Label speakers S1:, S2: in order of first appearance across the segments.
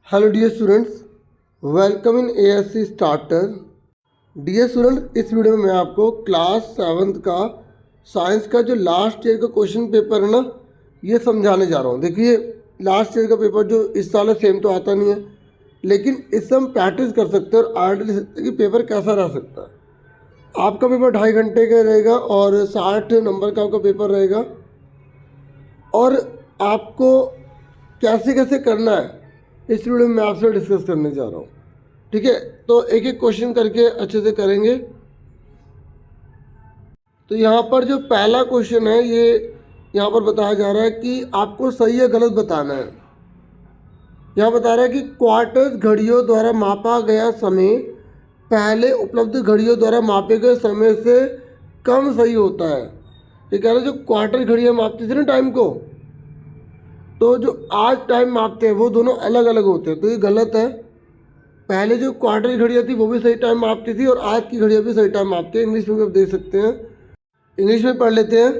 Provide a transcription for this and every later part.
S1: Hello dear students, welcome in ASC starter. Dear student, इस video में मैं आपको क्लास 7th का साइंस का जो लास्ट ईयर का क्वेश्चन पेपर है ना, ये समझाने जा रहा हूँ। देखिए, लास्ट ईयर का पेपर जो इस साल है सेम तो आता नहीं है, लेकिन इससे हम प्रैक्टिस कर सकते हैं और आइडिया ले सकते हैं कि पेपर कैसा रह सकता है। आपका पेपर 2.5 घंटे का रहेगा और 60 नंबर का आपका पेपर रहेगा। और आपको कैसे कैसे करना है इस वीडियो में मैं आपसे डिस्कस करने जा रहा हूँ। ठीक है, तो एक एक क्वेश्चन करके अच्छे से करेंगे। तो यहाँ पर जो पहला क्वेश्चन है ये यहाँ पर बताया जा रहा है कि आपको सही या गलत बताना है। यहाँ बता रहा है कि क्वार्टर्स घड़ियों द्वारा मापा गया समय पहले उपलब्ध घड़ियों द्वारा मापे गए समय से कम सही होता है। ये कह रहा है जो क्वार्टर घड़ियाँ मापती थी ना टाइम को, तो जो आज टाइम मापते हैं वो दोनों अलग अलग होते हैं, तो ये गलत है। पहले जो क्वार्टर घड़ियाँ थी वो भी सही टाइम मापती थी और आज की घड़ियाँ भी सही टाइम मापती है। इंग्लिश में भी आप देख सकते हैं, इंग्लिश में पढ़ लेते हैं।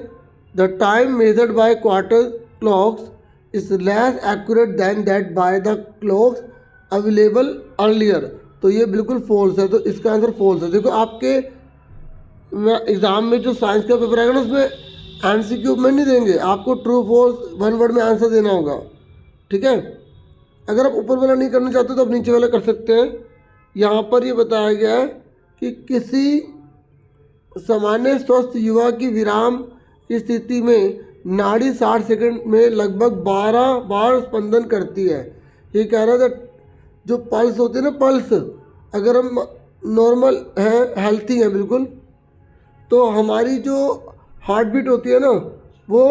S1: The time measured by quartz clocks is less accurate than that by the clocks available earlier. तो ये बिल्कुल फॉल्स है, तो इसका आंसर फॉल्स है। देखो, आपके एग्ज़ाम में जो साइंस का पेपर आएगा ना, उसमें एमसीक्यू में नहीं देंगे, आपको ट्रू फॉल्स वन वर्ड में आंसर देना होगा। ठीक है, अगर आप ऊपर वाला नहीं करना चाहते तो आप नीचे वाला कर सकते हैं। यहाँ पर ये बताया गया है कि किसी सामान्य स्वस्थ युवा की विराम की स्थिति में नाड़ी 60 सेकंड में लगभग 12 बार स्पंदन करती है। ये कह रहा था जो पल्स होती है ना, पल्स अगर हम नॉर्मल हैं, हेल्थी हैं बिल्कुल, तो हमारी जो हार्ट बीट होती है ना वो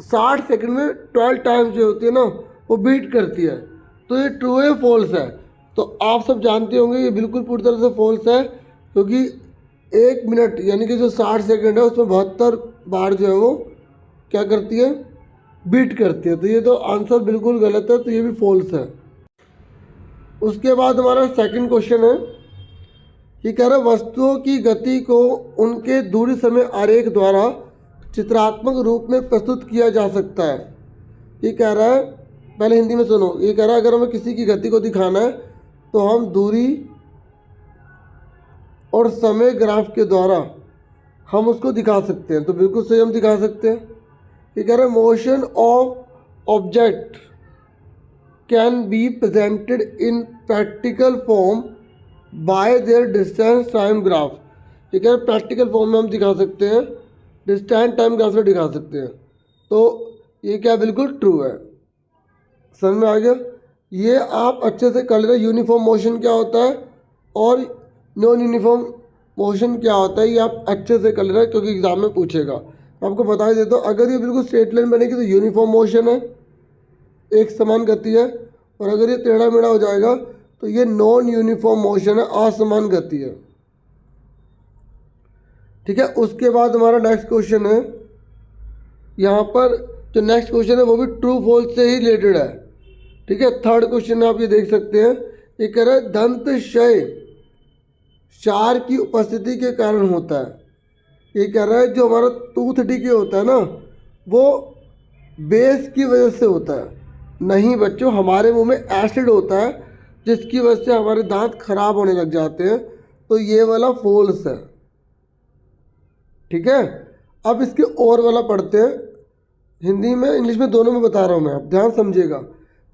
S1: 60 सेकंड में 12 टाइम्स जो होती है ना वो बीट करती है। तो ये ट्रू है फॉल्स है? तो आप सब जानते होंगे ये बिल्कुल पूरी तरह से फॉल्स है, क्योंकि 1 मिनट यानी कि जो 60 सेकंड है उसमें 72 बार जो है वो क्या करती है, बीट करती है। तो ये तो आंसर बिल्कुल गलत है, तो ये भी फॉल्स है। उसके बाद हमारा सेकंड क्वेश्चन है, ये कह रहा है वस्तुओं की गति को उनके दूरी समय आरेख द्वारा चित्रात्मक रूप में प्रस्तुत किया जा सकता है। ये कह रहा है, पहले हिंदी में सुनो। ये कह रहा है अगर हमें किसी की गति को दिखाना है तो हम दूरी और समय ग्राफ के द्वारा हम उसको दिखा सकते हैं। तो बिल्कुल सही, हम दिखा सकते हैं। ये कह रहा है motion of object can be presented in practical form by their distance time graph. ये कह रहा है प्रैक्टिकल फॉर्म में हम दिखा सकते हैं, डिस्टेंस टाइम ग्राफ से दिखा सकते हैं। तो ये क्या बिल्कुल ट्रू है। समझ में आ गया? ये आप अच्छे से कर लेना। यूनिफॉर्म मोशन क्या होता है और नॉन यूनिफॉर्म मोशन क्या होता है, ये आप अच्छे से कर लेना, क्योंकि एग्जाम में पूछेगा। मैं आपको बता ही देता हूँ, अगर ये बिल्कुल स्ट्रेट लाइन बनेगी तो यूनिफॉर्म मोशन है, एक समान गति है। और अगर ये टेढ़ा मेढ़ा हो जाएगा तो ये नॉन यूनिफॉर्म मोशन है, असमान गति है। ठीक है, उसके बाद हमारा नेक्स्ट क्वेश्चन है, यहाँ पर जो नेक्स्ट क्वेश्चन है वो भी ट्रू फॉल्स से ही रिलेटेड है। ठीक है, थर्ड क्वेश्चन आप ये देख सकते हैं। ये कह रहा है दंत क्षय क्षार की उपस्थिति के कारण होता है। ये कह रहा है जो हमारा टूथ डीके होता है ना वो बेस की वजह से होता है। नहीं बच्चों, हमारे मुंह में एसिड होता है जिसकी वजह से हमारे दांत खराब होने लग जाते हैं। तो ये वाला फॉल्स है। ठीक है, अब इसके और वाला पढ़ते हैं। हिंदी में इंग्लिश में दोनों में बता रहा हूँ मैं, आप ध्यान समझिएगा।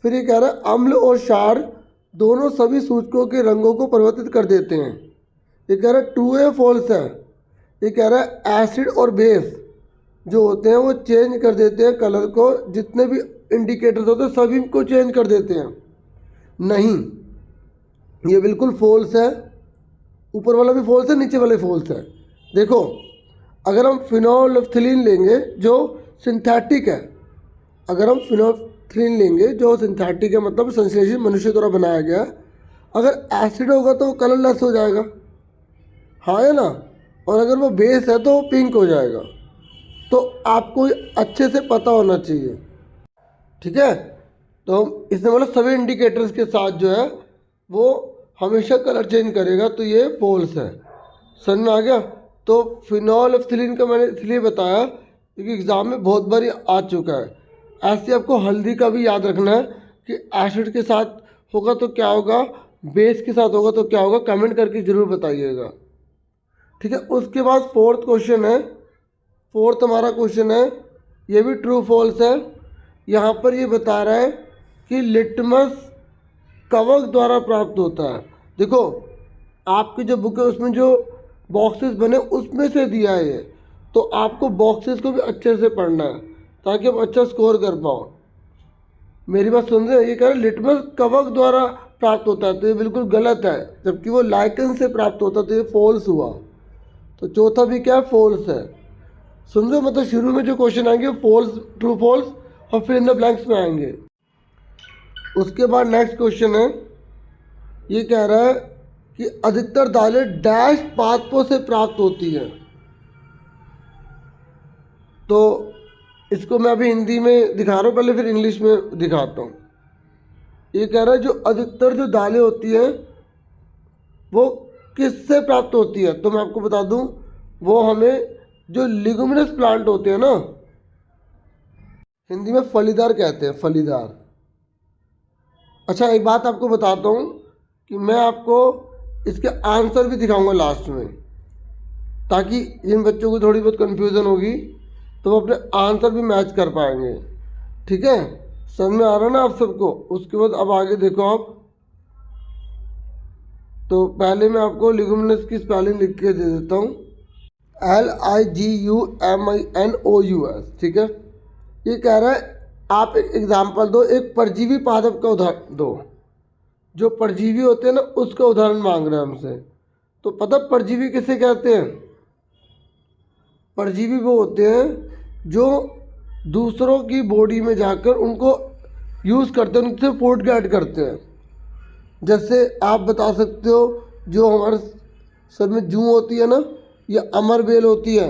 S1: फिर ये कह रहा है अम्ल और क्षार दोनों सभी सूचकों के रंगों को परिवर्तित कर देते हैं। ये कह रहा है ट्रू है फॉल्स है? ये कह रहा है एसिड और बेस जो होते हैं वो चेंज कर देते हैं कलर को, जितने भी इंडिकेटर्स होते हैं सभी को चेंज कर देते हैं। नहीं, ये बिल्कुल फॉल्स है। ऊपर वाला भी फॉल्स है, नीचे वाला भी फॉल्स है। देखो, अगर हम फिनोल्फ्थलीन लेंगे जो सिंथेटिक है, अगर हम फिनोल्फ्थलीन लेंगे जो सिंथेटिक है, मतलब संश्लेषित मनुष्य द्वारा बनाया गया, अगर एसिड होगा तो कलरलेस हो जाएगा, हाँ है ना। और अगर वो बेस है तो पिंक हो जाएगा। तो आपको अच्छे से पता होना चाहिए। ठीक है, तो इसमें मतलब सभी इंडिकेटर्स के साथ जो है वो हमेशा कलर चेंज करेगा। तो ये फॉल्स है। समझ में आ गया? तो फिनोल्फ्थलीन का मैंने इसलिए बताया क्योंकि एग्ज़ाम में बहुत बार आ चुका है। ऐसे आपको हल्दी का भी याद रखना है कि एसिड के साथ होगा तो क्या होगा, बेस के साथ होगा तो क्या होगा, कमेंट करके ज़रूर बताइएगा। ठीक है, उसके बाद फोर्थ क्वेश्चन है, फोर्थ हमारा क्वेश्चन है, ये भी ट्रू फॉल्स है। यहाँ पर ये बता रहा है कि लिटमस कवक द्वारा प्राप्त होता है। देखो आपकी जो बुक है उसमें जो बॉक्सेस बने उसमें से दिया है ये, तो आपको बॉक्सेस को भी अच्छे से पढ़ना है ताकि आप अच्छा स्कोर कर पाओ। मेरी बात सुन रहे हैं, ये कह रहे हैं लिटमस कवक द्वारा प्राप्त होता है, तो ये बिल्कुल गलत है, जबकि वो लाइकन से प्राप्त होता है, तो ये फॉल्स हुआ। तो चौथा भी क्या है, फॉल्स है। सुन रहे हो, मतलब शुरू में जो क्वेश्चन आएंगे फॉल्स, ट्रू फॉल्स, और फिर इन द ब्लैंक्स में आएंगे। उसके बाद नेक्स्ट क्वेश्चन है, ये कह रहा है कि अधिकतर दालें डैश पादपों से प्राप्त होती हैं। तो इसको मैं अभी हिंदी में दिखा रहा हूँ, पहले फिर इंग्लिश में दिखाता हूँ। ये कह रहा है जो अधिकतर जो दालें होती हैं वो किससे प्राप्त होती है, तो मैं आपको बता दूं, वो हमें जो लिगुमिनस प्लांट होते हैं ना, हिंदी में फलीदार कहते हैं, फलीदार। अच्छा एक बात आपको बताता हूँ कि मैं आपको इसके आंसर भी दिखाऊंगा लास्ट में, ताकि जिन बच्चों को थोड़ी बहुत कन्फ्यूज़न होगी तो वो अपने आंसर भी मैच कर पाएंगे। ठीक है, समझ में आ रहा है ना आप सबको। उसके बाद अब आगे देखो आप, तो पहले मैं आपको लिगुमिनस की स्पेलिंग लिख के दे देता हूँ, LIGUMINOUS। ठीक है, ये कह रहा है आप एक एग्जाम्पल दो, एक परजीवी पादप का उदाहरण दो। जो परजीवी होते हैं ना उसका उदाहरण मांग रहे हैं हमसे। तो पता परजीवी किसे कहते हैं, परजीवी वो होते हैं जो दूसरों की बॉडी में जाकर उनको यूज़ करते हैं, उनसे फूड गेट करते हैं। जैसे आप बता सकते हो जो हमारे सर में जूं होती है ना, या अमरबेल होती है,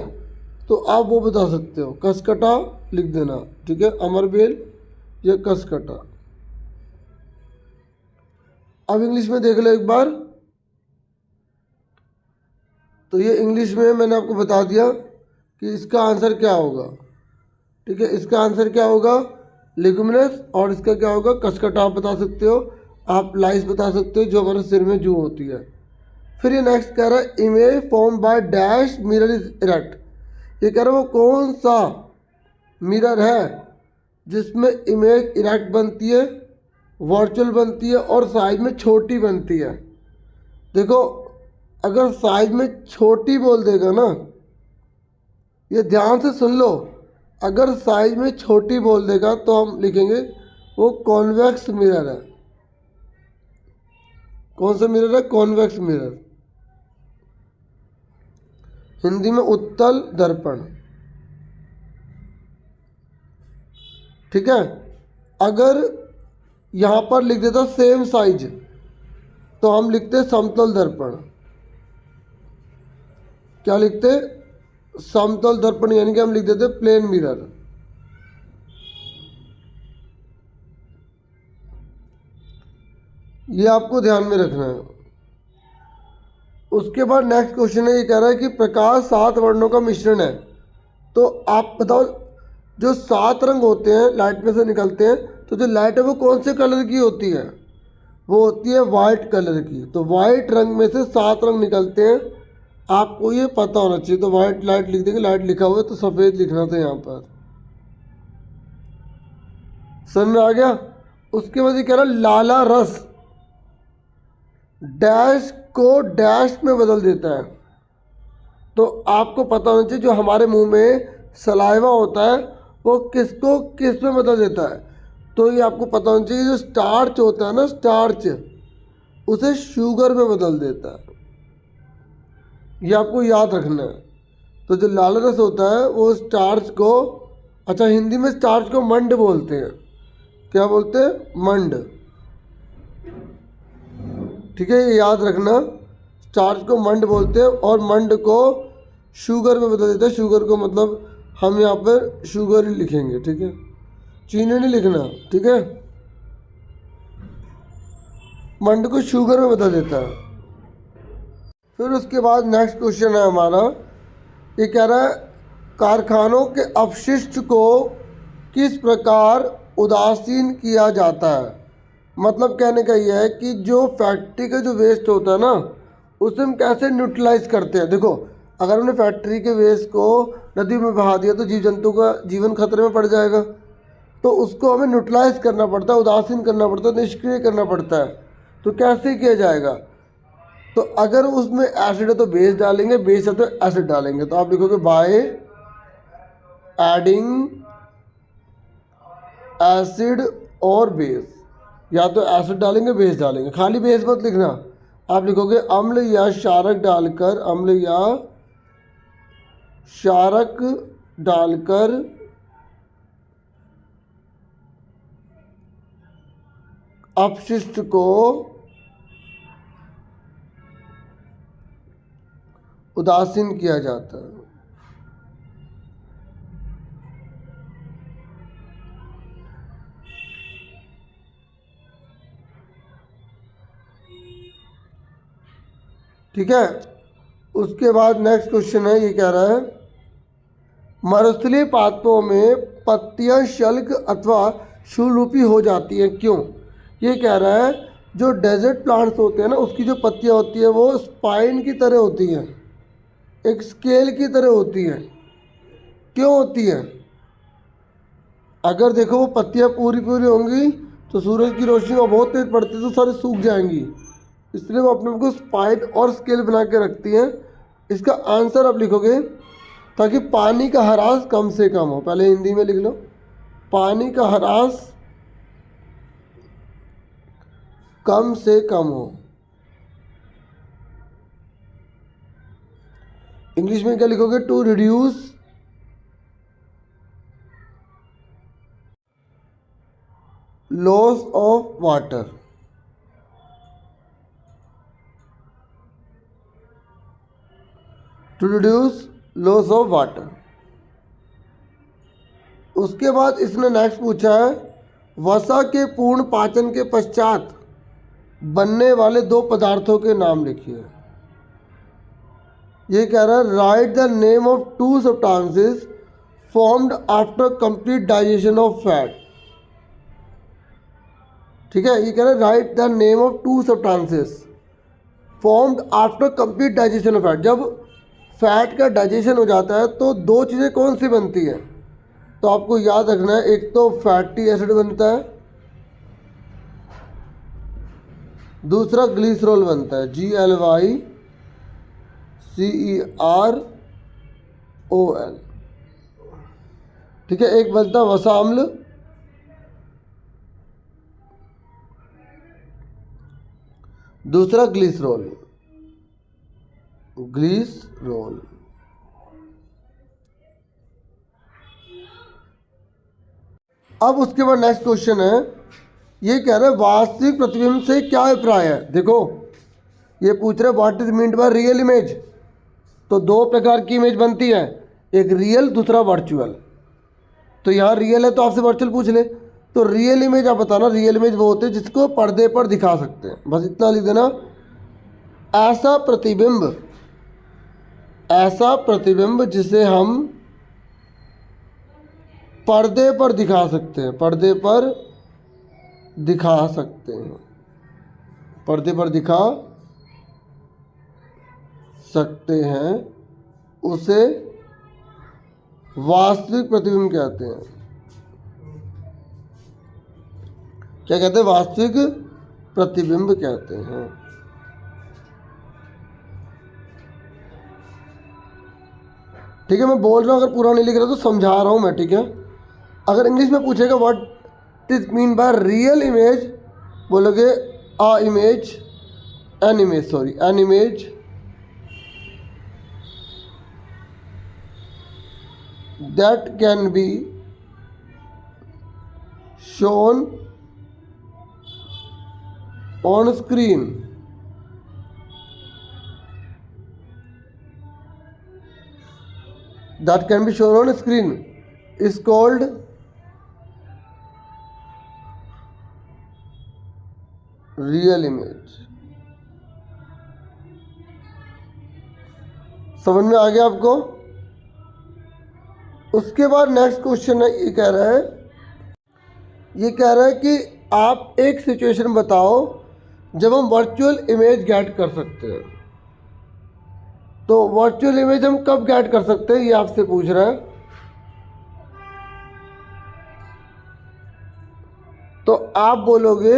S1: तो आप वो बता सकते हो, कसकटा लिख देना। ठीक है, अमरबेल या कसकटा। अब इंग्लिश में देख लो एक बार, तो ये इंग्लिश में मैंने आपको बता दिया कि इसका आंसर क्या होगा। ठीक है, इसका आंसर क्या होगा, लिगुमिनस, और इसका क्या होगा, कसकटा। आप बता सकते हो, आप लाइस बता सकते हो जो हमारे सिर में जूं होती है। फिर ये नेक्स्ट कह रहा है image form by dash mirror is erect. ये कह रहा है वो कौन सा मिरर है जिसमें इमेज इरेक्ट बनती है, वर्चुअल बनती है और साइज में छोटी बनती है। देखो अगर साइज में छोटी बोल देगा ना, ये ध्यान से सुन लो, अगर साइज में छोटी बोल देगा तो हम लिखेंगे वो कॉन्वेक्स मिरर है। कौन सा मिरर है, कॉन्वेक्स मिरर, हिंदी में उत्तल दर्पण। ठीक है, अगर यहाँ पर लिख देता सेम साइज तो हम लिखते समतल दर्पण। क्या लिखते, समतल दर्पण, यानी कि हम लिख देते प्लेन मिरर। ये आपको ध्यान में रखना है। उसके बाद नेक्स्ट क्वेश्चन है, ये कह रहा है कि प्रकाश 7 वर्णों का मिश्रण है। तो आप बताओ जो 7 रंग होते हैं लाइट में से निकलते हैं, तो जो लाइट है वो कौन से कलर की होती है, वो होती है वाइट कलर की। तो वाइट रंग में से 7 रंग निकलते हैं, आपको ये पता होना चाहिए। तो वाइट लाइट लिख देंगे, लाइट लिखा हुआ है तो सफ़ेद लिखना था यहाँ पर। समझ में आ गया। उसके बाद ये कह रहा है लाला रस डैश को डैश में बदल देता है। तो आपको पता होना चाहिए जो हमारे मुंह में सलाइवा होता है वो किसको किस में बदल देता है। तो ये आपको पता होना चाहिए जो स्टार्च होता है ना, स्टार्च उसे शुगर में बदल देता है, ये आपको याद रखना है। तो जो लाल रस होता है वो स्टार्च को, अच्छा हिंदी में स्टार्च को मंड बोलते हैं। क्या बोलते हैं, मंड। ठीक है, ये याद रखना, स्टार्च को मंड बोलते हैं और मंड को शुगर में बदल देते हैं। शुगर को मतलब हम यहाँ पर शुगर ही लिखेंगे। ठीक है, चीनी नहीं लिखना। ठीक है, मंड को शुगर में बदल देता है। फिर उसके बाद नेक्स्ट क्वेश्चन है हमारा, ये कह रहा है कारखानों के अपशिष्ट को किस प्रकार उदासीन किया जाता है। मतलब कहने का ये है कि जो फैक्ट्री का जो वेस्ट होता है ना, उसे हम कैसे न्यूट्रलाइज करते हैं। देखो, अगर हमने फैक्ट्री के वेस्ट को नदी में बहा दिया तो जीव जंतु का जीवन खतरे में पड़ जाएगा। तो उसको हमें न्यूट्रलाइज करना पड़ता है, उदासीन करना पड़ता है, निष्क्रिय करना पड़ता है। तो कैसे किया जाएगा? तो अगर उसमें एसिड है तो बेस डालेंगे, बेस है तो एसिड डालेंगे। तो आप लिखोगे बाय एडिंग एसिड और बेस, या तो एसिड डालेंगे बेस डालेंगे। खाली बेस मत लिखना, आप लिखोगे अम्ल या क्षारक डालकर, अम्ल या क्षारक डालकर अपशिष्ट को उदासीन किया जाता है। ठीक है। उसके बाद नेक्स्ट क्वेश्चन है, ये कह रहा है मरुस्थलीय पात्रों में पत्तियां शल्क अथवा शूलरूपी हो जाती हैं, क्यों? ये कह रहा है जो डेजर्ट प्लांट्स होते हैं ना, उसकी जो पत्तियां होती है वो स्पाइन की तरह होती हैं, एक स्केल की तरह होती है। क्यों होती है? अगर देखो वो पत्तियां पूरी पूरी होंगी तो सूरज की रोशनी में बहुत तेज पड़ती है तो सारी सूख जाएंगी, इसलिए वो अपने को स्पाइन और स्केल बना के रखती हैं। इसका आंसर आप लिखोगे ताकि पानी का ह्रास कम से कम हो। पहले हिंदी में लिख लो, पानी का ह्रास कम से कम हो। इंग्लिश में क्या लिखोगे? To reduce loss of water. To reduce loss of water. उसके बाद इसने नेक्स्ट पूछा है वसा के पूर्ण पाचन के पश्चात बनने वाले दो पदार्थों के नाम लिखिए। ये कह रहा है right the name of to substances formed after complete digestion of fat. ठीक है, ये कह रहा है right the name of to substances formed after complete digestion of fat. जब फैट का डाइजेशन हो जाता है तो दो चीज़ें कौन सी बनती हैं? तो आपको याद रखना है, एक तो फैटी एसिड बनता है, दूसरा ग्लिसरॉल बनता है, Glycerol। ठीक है, एक बनता है वसा अम्ल, दूसरा ग्लिसरॉल। अब उसके बाद नेक्स्ट क्वेश्चन है, ये कह रहा है वास्तविक प्रतिबिंब से क्या अभिप्राय है। देखो, ये पूछ रहे what is meant by real image. तो दो प्रकार की इमेज बनती है, एक रियल, दूसरा वर्चुअल। तो यहाँ रियल है तो आपसे वर्चुअल पूछ ले। तो रियल इमेज आप बताना, रियल इमेज वो होते हैं जिसको पर्दे पर दिखा सकते हैं, बस इतना लिख देना। ऐसा प्रतिबिंब जिसे हम पर्दे पर दिखा सकते हैं, पर्दे पर दिखा सकते हैं, पर्दे पर दिखा सकते हैं, उसे वास्तविक प्रतिबिंब कहते हैं। क्या कहते हैं? वास्तविक प्रतिबिंब कहते हैं। ठीक है, मैं बोल रहा हूँ, अगर पूरा नहीं लिख रहा तो समझा रहा हूँ मैं। ठीक है, अगर इंग्लिश में पूछेगा what is mean by real image, बोलोगे an image that can be shown on screen is called real image. समझ में आ गया आपको? उसके बाद नेक्स्ट क्वेश्चन है, ये कह रहा है कि आप एक सिचुएशन बताओ जब हम वर्चुअल इमेज गेट कर सकते हैं। तो वर्चुअल इमेज हम कब गेट कर सकते हैं ये आपसे पूछ रहा है। तो आप बोलोगे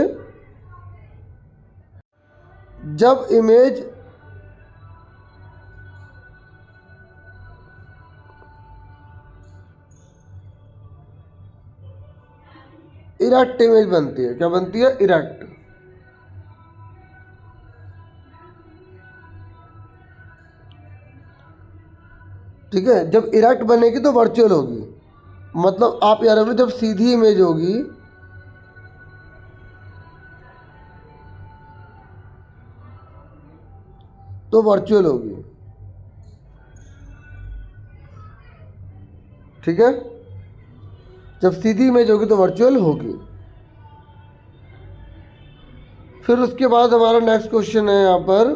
S1: जब इमेज इरेक्ट इमेज बनती है। क्या बनती है? इरेक्ट। ठीक है, जब इरेक्ट बनेगी तो वर्चुअल होगी। मतलब आप यार जब सीधी इमेज होगी तो वर्चुअल होगी। ठीक है, जब सीधी इमेज होगी तो वर्चुअल होगी। फिर उसके बाद हमारा नेक्स्ट क्वेश्चन है यहाँ पर,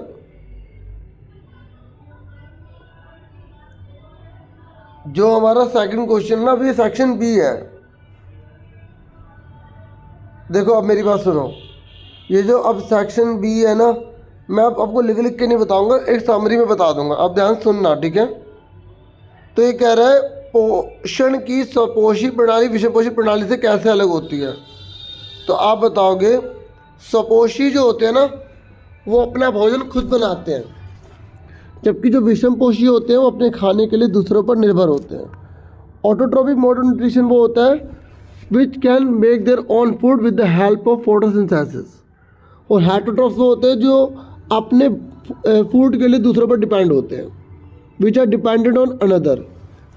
S1: जो हमारा सेकंड क्वेश्चन ना, अभी सेक्शन बी है। देखो अब मेरी बात सुनो, ये जो अब सेक्शन बी है ना, मैं अब आपको लिख लिख के नहीं बताऊंगा, एक समरी में बता दूंगा। अब ध्यान सुनना, ठीक है। तो ये कह रहा है पोषण की स्वपोषी प्रणाली विषमपोषी प्रणाली से कैसे अलग होती है। तो आप बताओगे स्वपोषी जो होते हैं ना वो अपना भोजन खुद बनाते हैं, जबकि जो विषमपोषी होते हैं वो अपने खाने के लिए दूसरों पर निर्भर होते हैं। ऑटोट्रॉपिक मोड ऑफ न्यूट्रिशन वो होता है which can make their own food with the help of photosynthesis. और हेटरोट्रॉप्स वो होते हैं जो अपने फूड के लिए दूसरों पर डिपेंड होते हैं, which are dependent on another.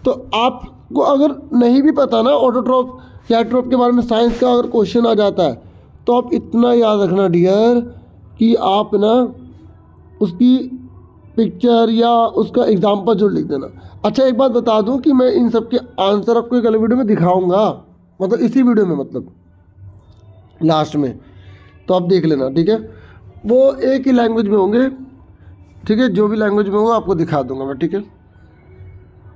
S1: तो आपको अगर नहीं भी पता ना ऑटोट्रॉप हेटरोट्रॉप के बारे में, साइंस का अगर क्वेश्चन आ जाता है तो आप इतना याद रखना डियर कि आप ना उसकी पिक्चर या उसका एग्जाम्पल जो लिख देना। अच्छा एक बात बता दूं कि मैं इन सब के आंसर आपको एक अलग वीडियो में दिखाऊंगा, मतलब इसी वीडियो में, मतलब लास्ट में, तो आप देख लेना। ठीक है, वो एक ही लैंग्वेज में होंगे। ठीक है, जो भी लैंग्वेज में होगा आपको दिखा दूंगा मैं। ठीक है,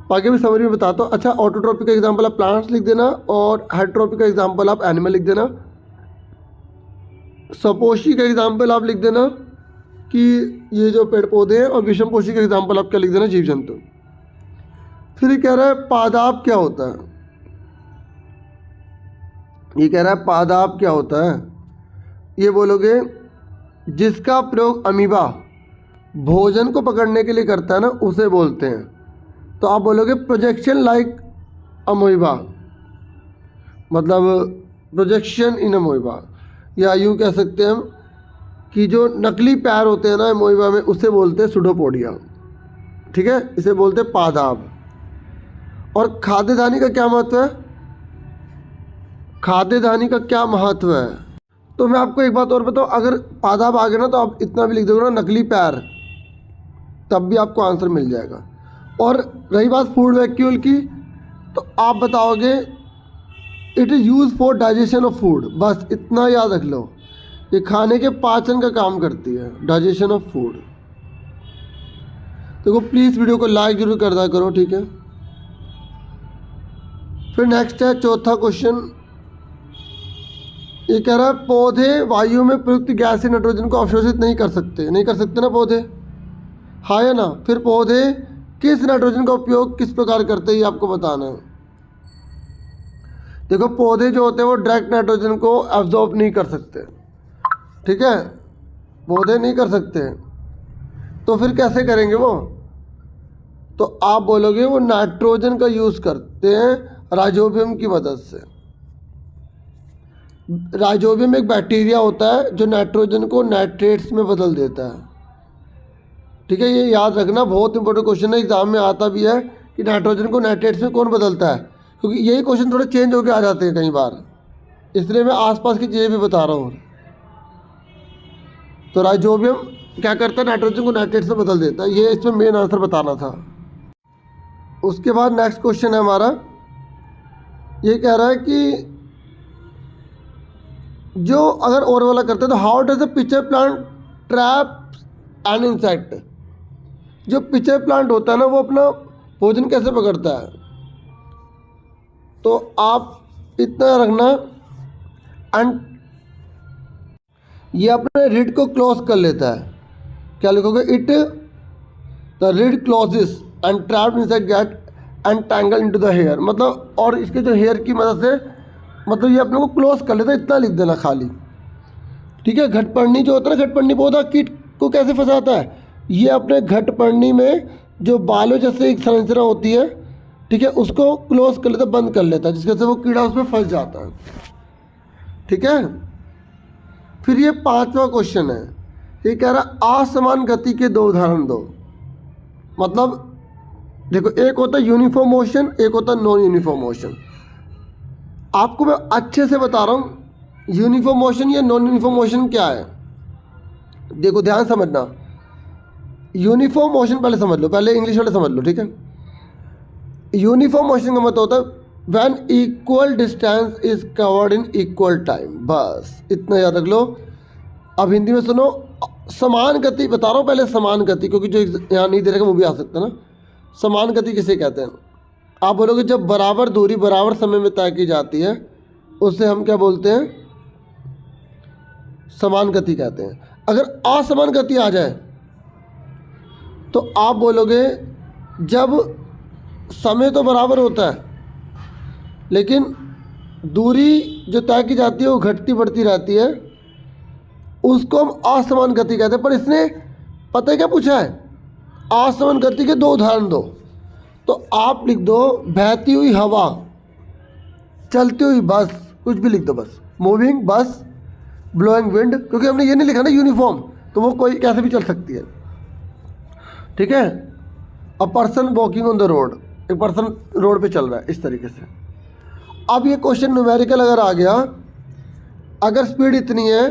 S1: बाकी भी समरी में बताता हूँ। अच्छा, ऑटोट्रॉपिक का एग्जाम्पल आप प्लांट्स लिख देना और हेटरोट्रॉपिक का एग्जाम्पल आप एनिमल लिख देना। स्वपोषी का एग्जाम्पल आप लिख देना कि ये जो पेड़ पौधे हैं, और विषमपोषी का एग्जाम्पल आप क्या लिख देना, जीव जंतु। फिर ये कह रहा है पादाप क्या होता है। ये कह रहा है पादाप क्या होता है। ये बोलोगे जिसका प्रयोग अमीबा भोजन को पकड़ने के लिए करता है ना, उसे बोलते हैं। तो आप बोलोगे प्रोजेक्शन लाइक अमोइबा, मतलब प्रोजेक्शन इन अमोइबा, या यूँ कह सकते हैं हम कि जो नकली पैर होते हैं ना अमोइबा में, उसे बोलते हैं सुडोपोडिया। ठीक है, इसे बोलते हैं पादाप। और खाद्यधानी का क्या महत्व है? खाद्यधानी का क्या महत्व है? तो मैं आपको एक बात और बताऊं, अगर पादाप आ गया ना तो आप इतना भी लिख दोगे ना नकली पैर, तब भी आपको आंसर मिल जाएगा। और रही बात फूड वैक्यूल की, तो आप बताओगे it is use for digestion of food. बस इतना याद रख लो, ये खाने के पाचन का काम करती है, डाइजेशन ऑफ फूड। देखो प्लीज़ वीडियो को लाइक जरूर कर दिया करो। ठीक है, फिर नेक्स्ट है चौथा क्वेश्चन। ये कह रहा है पौधे वायु में प्रयुक्त गैस नाइट्रोजन को अवशोषित नहीं कर सकते। नहीं कर सकते ना पौधे, हाँ या ना। फिर पौधे किस नाइट्रोजन का उपयोग किस प्रकार करते हैं ये आपको बताना है। देखो पौधे जो होते हैं वो डायरेक्ट नाइट्रोजन को एब्जॉर्ब नहीं कर सकते। ठीक है, पौधे नहीं कर सकते, तो फिर कैसे करेंगे वो? तो आप बोलोगे वो नाइट्रोजन का यूज़ करते हैं राइजोबियम की मदद से। राइजोबियम एक बैक्टीरिया होता है जो नाइट्रोजन को नाइट्रेट्स में बदल देता है। ठीक है, ये याद रखना, बहुत इंपॉर्टेंट क्वेश्चन है, एग्जाम में आता भी है कि नाइट्रोजन को नाइट्रेट्स में कौन बदलता है, क्योंकि यही क्वेश्चन थोड़े चेंज होकर आ जाते हैं कई बार, इसलिए मैं आसपास की चीज़ें भी बता रहा हूँ। तो राइजोबियम क्या करता है, नाइट्रोजन को नाइट्रेट्स में बदल देता है। ये इसमें मेन आंसर बताना था। उसके बाद नेक्स्ट क्वेश्चन है हमारा, ये कह रहा है कि जो अगर और वाला करते हैं तो how does the pitcher plant trap an insect. जो पिचर प्लांट होता है ना वो अपना भोजन कैसे पकड़ता है। तो आप इतना रखना, एंड ये अपने रिड को क्लोज कर लेता है। क्या लिखोगे? It the lid closes and trapped inside get and tangle into the hair, मतलब और इसके जो हेयर की मदद से मतलब ये अपने को क्लोज कर लेता है, इतना लिख देना खाली। ठीक है। घटपर्णी जो होता है ना, घटपर्णी पौधा कीट को कैसे फंसाता है? ये अपने घटपर्णी में जो बालों जैसे एक संरचना होती है, ठीक है, उसको क्लोज कर लेता, बंद कर लेता है, जिसके से वो कीड़ा उसमें फंस जाता है। ठीक है। फिर ये 5वां क्वेश्चन है, ये कह रहा असमान गति के 2 उदाहरण दो। मतलब देखो, एक होता है यूनिफॉर्म मोशन, एक होता है नॉन यूनिफॉर्म मोशन। आपको मैं अच्छे से बता रहा हूँ यूनिफॉर्म मोशन या नॉन यूनिफॉर्म मोशन क्या है। देखो ध्यान समझना, यूनिफॉर्म मोशन पहले समझ लो, पहले इंग्लिश वाले समझ लो। ठीक है। यूनिफॉर्म मोशन का मतलब होता है when equal distance is covered in equal time, बस इतना याद रख लो। अब हिंदी में सुनो, समान गति बता रहा हूँ पहले, समान गति, क्योंकि जो यहाँ नहीं दे रखा वो भी आ सकता है ना। समान गति किसे कहते हैं? आप बोलोगे जब बराबर दूरी बराबर समय में तय की जाती है उससे हम क्या बोलते हैं? समान गति कहते हैं। अगर असमान गति आ जाए तो आप बोलोगे जब समय तो बराबर होता है लेकिन दूरी जो तय की जाती है वो घटती बढ़ती रहती है, उसको हम असमान गति कहते हैं। पर इसने पता है क्या पूछा है? असमान गति के 2 उदाहरण दो। तो आप लिख दो बहती हुई हवा, चलती हुई बस, कुछ भी लिख दो बस, मूविंग बस, ब्लोइंग विंड, क्योंकि हमने ये नहीं लिखा ना यूनिफॉर्म, तो वो कोई कैसे भी चल सकती है। ठीक है। A person walking on the road, एक पर्सन रोड पे चल रहा है, इस तरीके से। अब ये क्वेश्चन न्यूमेरिकल अगर आ गया, अगर स्पीड इतनी है,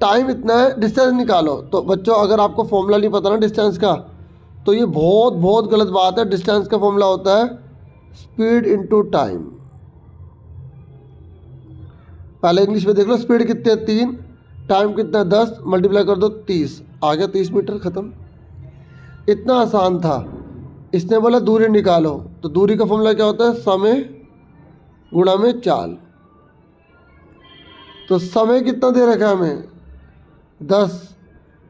S1: टाइम इतना है, डिस्टेंस निकालो, तो बच्चों अगर आपको फॉर्मूला नहीं पता ना डिस्टेंस का, तो ये बहुत बहुत गलत बात है। डिस्टेंस का फॉर्मूला होता है स्पीड इनटू टाइम। पहले इंग्लिश में देख लो, स्पीड कितने है 3, टाइम कितना है 10, मल्टीप्लाई कर दो 30, आ गया 30 मीटर, ख़त्म। इतना आसान था। इसने बोला दूरी निकालो, तो दूरी का फॉर्मूला क्या होता है? समय गुणा में चाल। तो समय कितना दे रखा है हमें? 10,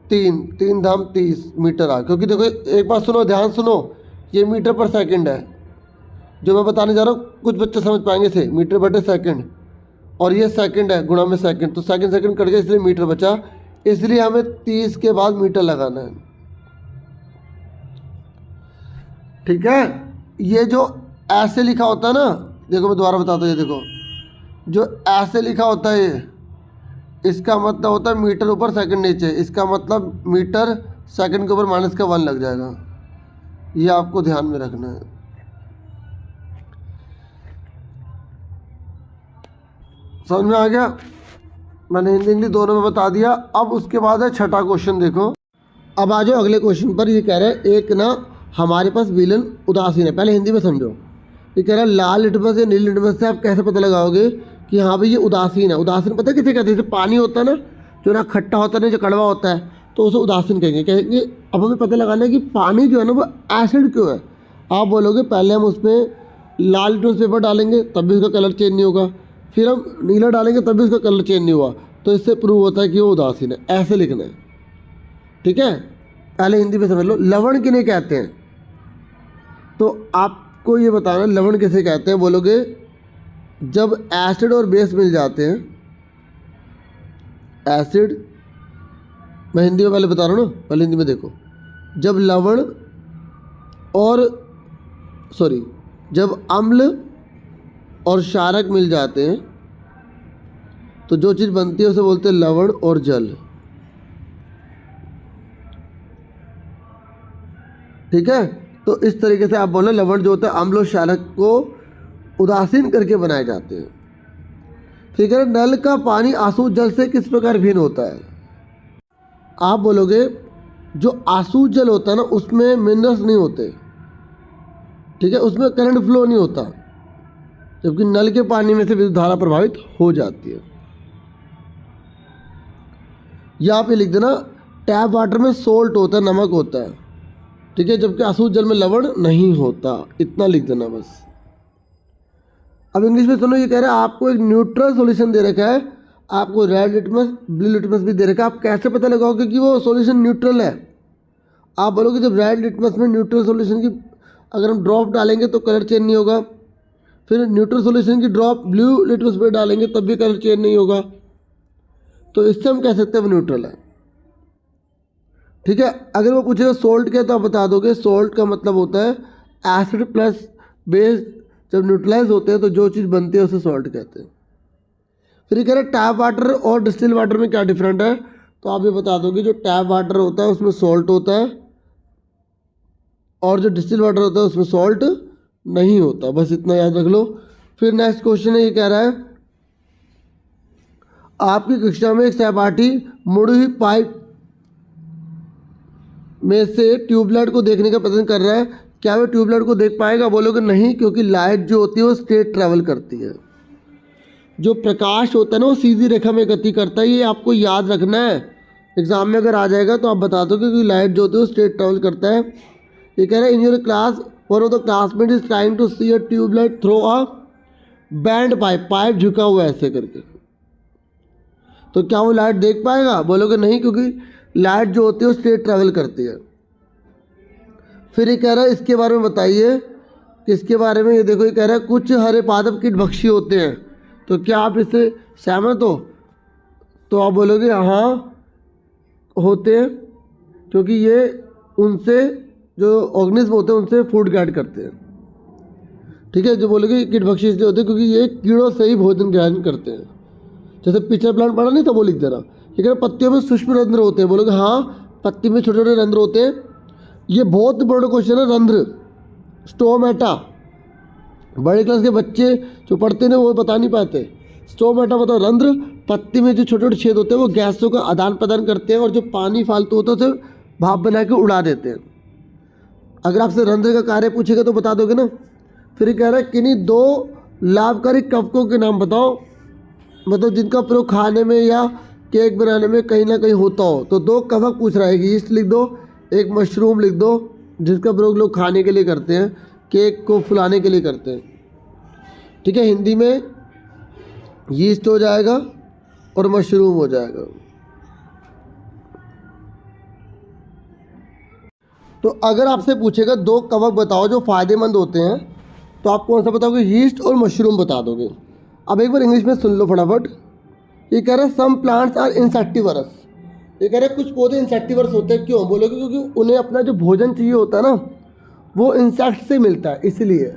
S1: 3 धाम 30 मीटर आ। क्योंकि देखो एक बात सुनो, ध्यान सुनो, ये मीटर पर सेकंड है जो मैं बताने जा रहा हूँ, कुछ बच्चे समझ पाएंगे थे, मीटर बटे सेकंड, और ये सेकंड है गुणा में सेकंड, तो सेकंड कट गया इसलिए मीटर बचा, इसलिए हमें 30 के बाद मीटर लगाना है। ठीक है। ये जो ऐसे लिखा होता है ना, देखो मैं दोबारा बताता हूँ, ये देखो जो ऐसे लिखा होता है ये, इसका मतलब होता है मीटर ऊपर सेकंड नीचे, इसका मतलब मीटर सेकंड के ऊपर माइनस का 1 लग जाएगा। ये आपको ध्यान में रखना है। समझ में आ गया? मैंने हिंदी इंग्लिश दोनों में बता दिया। अब उसके बाद है 6ठा क्वेश्चन, देखो। अब आ जाओ अगले क्वेश्चन पर। ये कह रहे हैं एक ना हमारे पास विलन उदासीन है। पहले हिंदी में समझो। ये कह रहा है लाल लिटमस या नीली लिटमस से आप कैसे पता लगाओगे कि हाँ भाई ये उदासीन है? उदासीन पता है किसे कहते हैं? जैसे पानी होता है ना, जो ना खट्टा होता है ना, जो कड़वा होता है, तो उसे उदासीन कहेंगे। अब हमें पता लगाना है कि पानी जो है ना वो एसिड क्यों है। आप बोलोगे पहले हम उसमें लाल लिटमस पेपर डालेंगे तब भी उसका कलर चेंज नहीं होगा, फिर हम नीला डालेंगे तब भी उसका कलर चेंज नहीं हुआ, तो इससे प्रूव होता है कि वो उदासीन है। ऐसे लिखना है। ठीक है। पहले हिंदी में समझ लो। लवण किन्हें कहते हैं? तो आपको ये बताना लवण किसे कहते हैं। बोलोगे जब एसिड और बेस मिल जाते हैं, एसिड, मैं हिंदी में पहले बता रहा हूँ ना, पहले हिंदी में देखो, जब लवण और जब अम्ल और क्षारक मिल जाते हैं तो जो चीज़ बनती है उसे बोलते हैं लवण और जल। ठीक है। तो इस तरीके से आप बोलो लवण जो होता है अम्ल और क्षारक को उदासीन करके बनाए जाते हैं। ठीक है। नल का पानी आसू जल से किस प्रकार भिन्न होता है? आप बोलोगे जो आसू जल होता है ना उसमें मिनरल्स नहीं होते। ठीक है। उसमें करंट फ्लो नहीं होता, जबकि नल के पानी में से विद्युत धारा प्रभावित हो जाती है। या आप ये लिख देना टैप वाटर में सोल्ट होता है, नमक होता है। ठीक है। जबकि आसू जल में लवण नहीं होता, इतना लिख देना बस। अब इंग्लिश में सुनो, ये कह रहा है आपको एक न्यूट्रल सॉल्यूशन दे रखा है, आपको रेड लिटमस ब्लू लिटमस भी दे रखा है। आप कैसे पता लगाओगे कि वो सॉल्यूशन न्यूट्रल है? आप बोलोगे जब रेड लिटमस में न्यूट्रल सॉल्यूशन की अगर हम ड्रॉप डालेंगे तो कलर चेंज नहीं होगा, फिर न्यूट्रल सॉल्यूशन की ड्रॉप ब्लू लिटमस पे डालेंगे तब भी कलर चेंज नहीं होगा, तो इससे हम कह सकते हैं वो न्यूट्रल है। ठीक है। अगर वो पूछेगा सोल्ट क्या, तो आप बता दोगे सोल्ट का मतलब होता है एसिड प्लस बेस जब न्यूट्रलाइज होते हैं तो जो चीज़ बनती है उसे सॉल्ट कहते हैं। फिर ये कह रहे हैं टैप वाटर और डिस्टिल वाटर में क्या डिफरेंट है, तो आप ये बता दोगे जो टैप वाटर होता है उसमें सॉल्ट होता है और जो डिस्टिल वाटर होता है उसमें सॉल्ट नहीं होता। बस इतना याद रख लो। फिर नेक्स्ट क्वेश्चन है, ये कह रहा है आपकी कक्षा में एक सहपाठी मुड़ी हुई पाइप में से ट्यूबलाइट को देखने का प्रयत्न कर रहा है, क्या वह ट्यूबलाइट को देख पाएगा? बोलोगे नहीं, क्योंकि लाइट जो होती है वो स्ट्रेट ट्रैवल करती है। जो प्रकाश होता है ना वो सीधी रेखा में गति करता है, ये आपको याद रखना है। एग्जाम में अगर आ जाएगा तो आप बता दो क्योंकि लाइट जो होती है वो स्ट्रेट ट्रैवल करता है। ये कह रहा है in your class one of the classmate is trying to see a tubelight through a bend pipe, pipe झुका हुआ है ऐसे करके, तो क्या वो लाइट देख पाएगा? बोलोगे नहीं, क्योंकि लाइट जो होती है वो स्ट्रेट ट्रैवल करती है। फिर ये कह रहा है इसके बारे में बताइए, किसके बारे में? ये देखो, ये कह रहा है कुछ हरे पादप कीटभक्षी होते हैं, तो क्या आप इससे सहमत हो? तो आप बोलोगे हाँ होते हैं, क्योंकि ये उनसे जो ऑर्गेनिज्म होते हैं उनसे फूड गेट करते हैं। ठीक है। जो बोलोगे कीटभक्षी इसलिए होते हैं क्योंकि ये कीड़ों से ही भोजन ग्रहण करते हैं। जैसे पिक्चर प्लांट पढ़ा नहीं था, वो लिख देना। ये कह रहे पत्तियों में सूक्ष्म रंध्र होते हैं, बोलोगे हाँ पत्ती में छोटे छोटे रंध्र होते हैं। ये बहुत बड़ा क्वेश्चन है, रंध्र स्टोमेटा। बड़े क्लास के बच्चे जो पढ़ते हैं वो बता नहीं पाते। स्टोमेटा मतलब रंध्र, पत्ती में जो छोटे छोटे छेद होते हैं वो गैसों का आदान प्रदान करते हैं और जो पानी फालतू होता है उसे भाप बना के उड़ा देते हैं। अगर आपसे रंध्र का कार्य पूछेगा तो बता दोगे ना। फिर कह रहा है किन्हीं दो लाभकारी कवकों के नाम बताओ, मतलब जिनका प्रयोग खाने में या केक बनाने में कहीं ना कहीं होता हो। तो दो कवक पूछ रहा है कि ईस्ट लिख दो, एक मशरूम लिख दो, जिसका प्रयोग लोग खाने के लिए करते हैं, केक को फुलाने के लिए करते हैं। ठीक है। हिंदी में यीस्ट हो जाएगा और मशरूम हो जाएगा। तो अगर आपसे पूछेगा दो कवक बताओ जो फायदेमंद होते हैं, तो आप कौन सा बताओगे? यीस्ट और मशरूम बता दोगे। अब एक बार इंग्लिश में सुन लो फटाफट। ये कह रहा है सम प्लांट्स आर इंसेक्टिवरस। ये कह रहा है कुछ पौधे इंसेक्टिवरस होते हैं, क्यों? बोलोगे क्योंकि उन्हें अपना जो भोजन चाहिए होता है ना वो इंसेक्ट से मिलता है, इसलिए।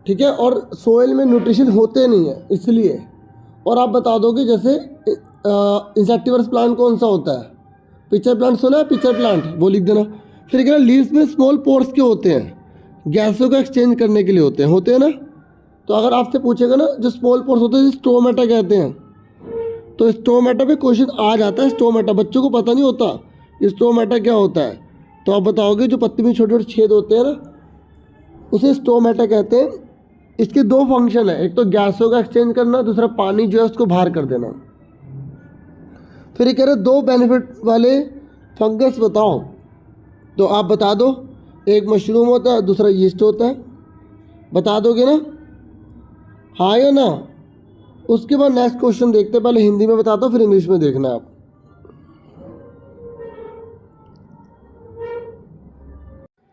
S1: ठीक है। और सोइल में न्यूट्रिशन होते नहीं है, इसलिए। और आप बता दोगे जैसे इंसेक्टिवरस प्लांट कौन सा होता है? पिक्चर प्लांट सुना है? पिक्चर प्लांट वो लिख देना। फिर कह रहा है लीव्स में स्मॉल पोर्स क्यों होते हैं? गैसों का एक्सचेंज करने के लिए होते हैं ना। तो अगर आपसे पूछेगा ना जो स्मॉल पोर्स होते हैं स्टोमेटा कहते हैं, तो स्टोमेटा पे क्वेश्चन आ जाता है। स्टोमेटा बच्चों को पता नहीं होता स्टोमेटा क्या होता है, तो आप बताओगे जो पत्ती में छोटे छोटे छेद होते हैं ना उसे स्टोमेटा कहते हैं। इसके दो फंक्शन है, एक तो गैसों का एक्सचेंज करना, दूसरा पानी जो है उसको बाहर कर देना। फिर ये कह रहे दो बेनिफिट वाले फंगस बताओ, तो आप बता दो। एक मशरूम होता है, दूसरा यीस्ट होता है। बता दोगे ना, हाँ या ना? उसके बाद नेक्स्ट क्वेश्चन देखते हैं। पहले हिंदी में बताता हूँ फिर इंग्लिश में देखना आप।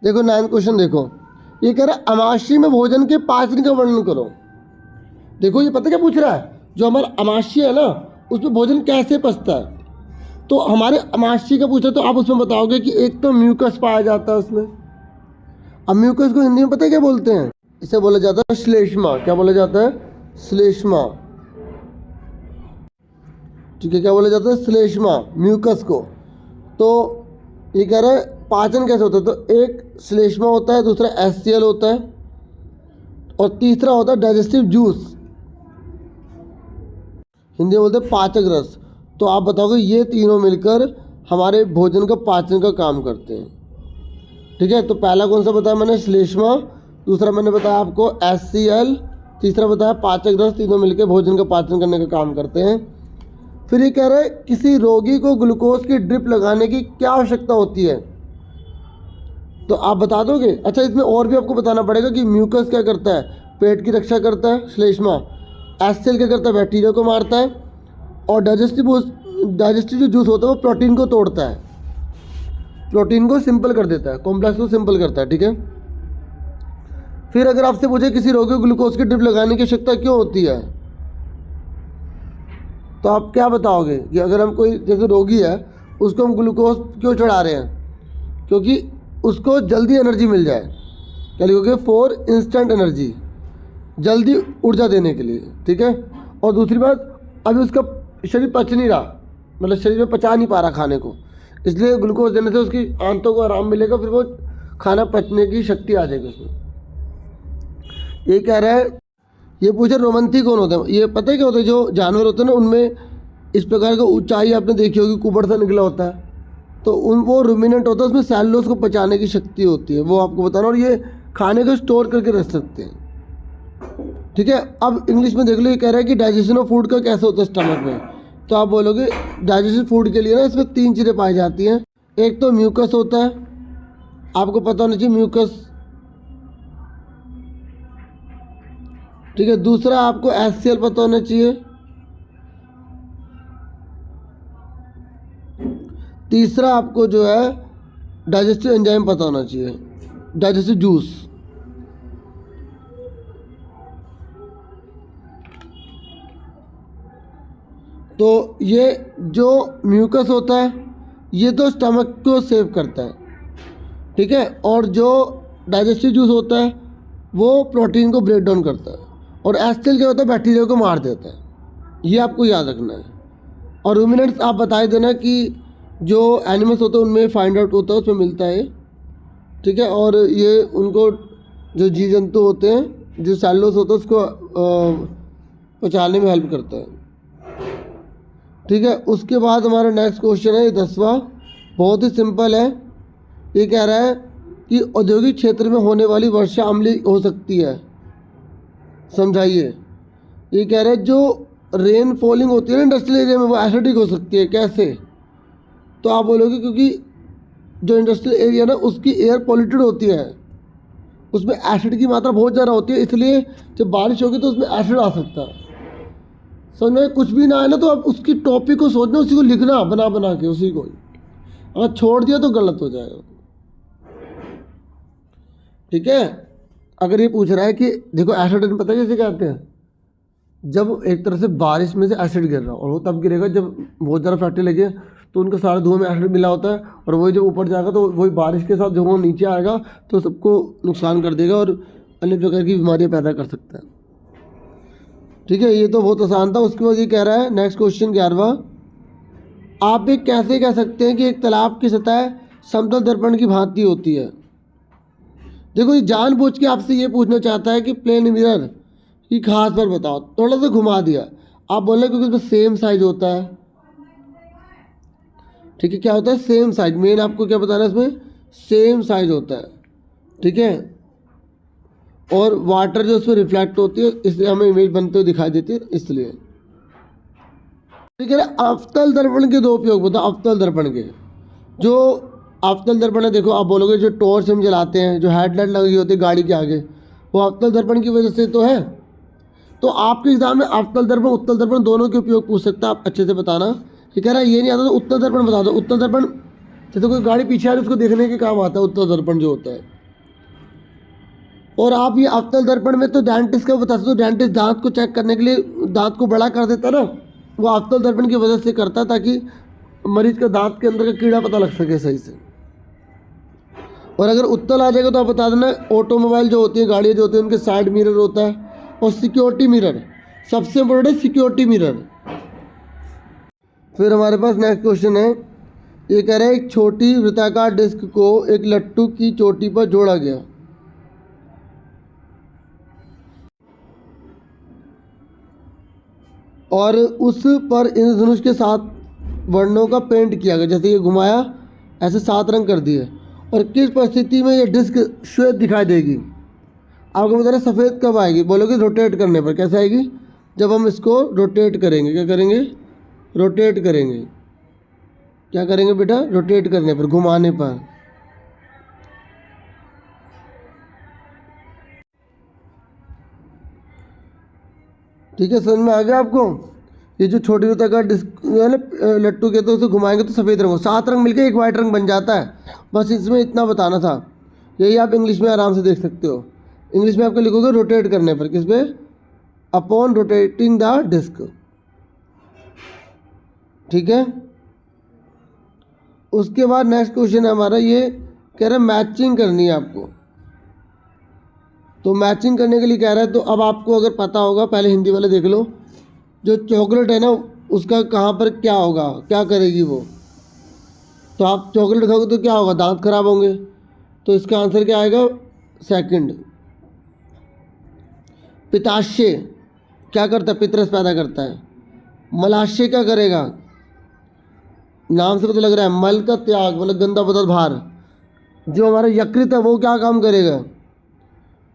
S1: देखो 9th क्वेश्चन देखो। ये कह रहा है अमाशय में भोजन के पाचन का वर्णन करो। देखो ये पता क्या पूछ रहा है, जो हमारा अमाशय है ना उसमें भोजन कैसे पचता है। तो हमारे अमाशय का पूछा तो आप उसमें बताओगे कि एक तो म्यूकस पाया जाता है उसमें। अब म्यूकस को हिंदी में पता है क्या बोलते हैं? इसे बोला जाता है श्लेष्मा। क्या बोला जाता है? श्लेष्मा। ठीक है। क्या बोला जाता है? श्लेष्मा, म्यूकस को। तो ये कह रहा है पाचन कैसे होता है, तो एक श्लेष्मा होता है, दूसरा HCl होता है और तीसरा होता है डाइजेस्टिव जूस, हिंदी में बोलते हैं पाचक रस। तो आप बताओगे ये तीनों मिलकर हमारे भोजन का पाचन का काम करते हैं। ठीक है। तो पहला कौन सा बताया मैंने? श्लेष्मा। दूसरा मैंने बताया आपको HCl, तीसरा बताया पाचक रस। तीनों मिलकर भोजन का पाचन करने का काम करते हैं। फिर ये कह रहे हैं किसी रोगी को ग्लूकोज की ड्रिप लगाने की क्या आवश्यकता होती है, तो आप बता दोगे। अच्छा इसमें और भी आपको बताना पड़ेगा कि म्यूकस क्या करता है? पेट की रक्षा करता है श्लेष्मा। HCl क्या करता है? बैक्टीरिया को मारता है। और डाइजेस्टिव जो जूस होता है वो प्रोटीन को तोड़ता है, प्रोटीन को सिंपल कर देता है, कॉम्प्लेक्स को सिंपल करता है, ठीक है। फिर अगर आपसे पूछे किसी रोगी को ग्लूकोज की ड्रिप लगाने की आवश्यकता क्यों होती है, तो आप क्या बताओगे कि अगर हम कोई जैसे रोगी है उसको हम ग्लूकोज क्यों चढ़ा रहे हैं, क्योंकि उसको जल्दी एनर्जी मिल जाए, क्या लिखोगे, फॉर इंस्टेंट एनर्जी, जल्दी ऊर्जा देने के लिए, ठीक है। और दूसरी बात, अभी उसका शरीर पच नहीं रहा, मतलब शरीर में पचा नहीं पा रहा खाने को, इसलिए ग्लूकोज देने से उसकी आंतों को आराम मिलेगा, फिर वो खाना पचने की शक्ति आ जाएगी उसमें। ये कह रहा है, ये पूछे रोमंथी कौन होता है, ये पता है क्या होता है, जो जानवर होते हैं ना उनमें इस प्रकार का ऊंचाई आपने देखी होगी, कुबड़ सा निकला होता है, तो वो रूमिनेंट होता है, उसमें सेलुलोज को पचाने की शक्ति होती है, वो आपको बताना, और ये खाने को स्टोर करके रख सकते हैं, ठीक है। अब इंग्लिश में देख लो, ये कह रहा है कि डाइजेशन ऑफ फूड का कैसे होता है स्टमक में, तो आप बोलोगे डाइजेशन फूड के लिए ना इसमें 3 चीज़ें पाई जाती हैं। एक तो म्यूकस होता है, आपको पता होना चाहिए म्यूकस, ठीक है। दूसरा आपको एचसीएल पता होना चाहिए। तीसरा आपको जो है डाइजेस्टिव एंजाइम पता होना चाहिए, डाइजेस्टिव जूस। तो ये जो म्यूकस होता है ये तो स्टमक को सेव करता है, ठीक है, और जो डाइजेस्टिव जूस होता है वो प्रोटीन को ब्रेक डाउन करता है, और एसिड क्या होता है, बैक्टीरिया को मार देता है, ये आपको याद रखना है। और रूमिनेंट्स आप बता देना कि जो एनिमल्स होते हैं उनमें फाइंड आउट होता है, उसमें मिलता है, ठीक है। और ये उनको जो जीव जंतु होते हैं, जो सेलुलोज होता है उसको पचाने में हेल्प करता है, ठीक है। उसके बाद हमारा नेक्स्ट क्वेश्चन है 10वां, बहुत ही सिंपल है। ये कह रहा है कि औद्योगिक क्षेत्र में होने वाली वर्षा अम्लीय हो सकती है, समझाइए। ये कह रहे हैं जो रेन फॉलिंग होती है ना इंडस्ट्रियल एरिया में वो एसिडिक हो सकती है, कैसे, तो आप बोलोगे क्योंकि जो इंडस्ट्रियल एरिया ना उसकी एयर पॉल्यूटेड होती है, उसमें एसिड की मात्रा बहुत ज़्यादा होती है, इसलिए जब बारिश होगी तो उसमें एसिड आ सकता है। समझ में कुछ भी ना आए ना तो आप उसकी टॉपिक को सोचना, उसी को लिखना बना बना के उसी को, अगर छोड़ दिया तो गलत हो जाएगा, ठीक है। अगर ये पूछ रहा है कि देखो एसिड पता है कैसे कहते हैं, जब एक तरह से बारिश में से एसिड गिर रहा हो, और वो तब गिरेगा जब बहुत ज़्यादा फैक्ट्री लगे तो उनके सारे धुएं में एसिड मिला होता है, और वही जब ऊपर जाएगा तो वही बारिश के साथ जब वो नीचे आएगा तो सबको नुकसान कर देगा और अन्य प्रकार की बीमारियां पैदा कर सकता है, ठीक है। ये तो बहुत आसान था। उसके बाद ये कह रहा है नेक्स्ट क्वेश्चन 11वां, आप ये कैसे कह सकते हैं कि एक तालाब की सतह समतल दर्पण की भांति होती है। देखो ये जानबूझ के आपसे ये पूछना चाहता है कि प्लेन मिरर की खास बात बताओ, थोड़ा सा घुमा दिया, आप बोल रहे क्योंकि उसमें सेम साइज होता है, ठीक है। क्या होता है, सेम साइज, मेन आपको क्या बताना है इसमें, सेम साइज होता है, ठीक है। और वाटर जो उसमें रिफ्लेक्ट होती है इसलिए हमें इमेज बनते हुए दिखाई देती है, इसलिए, ठीक है। अवतल दर्पण के 2 उपयोग बताओ, अवतल दर्पण के, जो अवतल दर्पण है, देखो आप बोलोगे जो टॉर्च हम जलाते हैं, जो हेडलाइट लगी होती है गाड़ी के आगे, वो अवतल दर्पण की वजह से तो है। तो आपके एग्जाम में अवतल दर्पण उत्तल दर्पण दोनों के उपयोग पूछ सकता है, आप अच्छे से बताना। ये कह रहा है ये नहीं आता तो उत्तल दर्पण बता दो। उत्तल दर्पण जैसे कोई गाड़ी पीछे आ रही है उसको देखने के काम आता है उत्तल दर्पण जो होता है। और आप ये अवतल दर्पण में तो डेंटिस्ट का बता सकते हो, डेंटिस्ट दांत को चेक करने के लिए दांत को बड़ा कर देता है ना, वो अवतल दर्पण की वजह से करता है ताकि मरीज का दांत के अंदर का कीड़ा पता लग सके सही से। और अगर उत्तल आ जाएगा तो आप बता देना, ऑटोमोबाइल जो होती है, गाड़ियाँ जो होती हैं, उनके साइड मिरर होता है, और सिक्योरिटी मिरर सबसे इम्पोर्टेंट है, सिक्योरिटी मिरर। फिर हमारे पास नेक्स्ट क्वेश्चन है, ये कह रहा है एक छोटी वृत्ताकार डिस्क को एक लट्टू की चोटी पर जोड़ा गया, और उस पर इंद्रधनुष के 7 वर्णों का पेंट किया गया, जैसे ये घुमाया ऐसे 7 रंग कर दिए, और किस परिस्थिति में ये डिस्क श्वेत दिखाई देगी। आपको बता रहे सफ़ेद कब आएगी, बोलोगे रोटेट करने पर। कैसे आएगी, जब हम इसको रोटेट करेंगे, क्या करेंगे, रोटेट करेंगे, क्या करेंगे बेटा, रोटेट करने पर, घुमाने पर। ठीक है, समझ में आ गया आपको। ये जो छोटी रुता का डिस्क है ना लट्टू के, तो उसे घुमाएंगे तो सफ़ेद रंग हो, 7 रंग मिलकर एक वाइट रंग बन जाता है। बस इसमें इतना बताना था। यही आप इंग्लिश में आराम से देख सकते हो। इंग्लिश में आपको लिखोगे रोटेट करने पर, किस पे, अपॉन रोटेटिंग द डिस्क। ठीक है। उसके बाद नेक्स्ट क्वेश्चन है हमारा, ये कह रहा है मैचिंग करनी है आपको। तो मैचिंग करने के लिए कह रहा है, तो अब आपको अगर पता होगा, पहले हिंदी वाले देख लो। जो चॉकलेट है ना उसका कहाँ पर क्या होगा, क्या करेगी वो। तो आप चॉकलेट खाओगे तो क्या होगा, दांत खराब होंगे। तो इसका आंसर क्या आएगा, सेकंड। पिताशय क्या करता है, पितरस पैदा करता है। मलाशय क्या करेगा, नाम से पता लग रहा है, मल का त्याग मतलब गंदा पदार्थ बाहर। जो हमारा यकृत है वो क्या काम करेगा,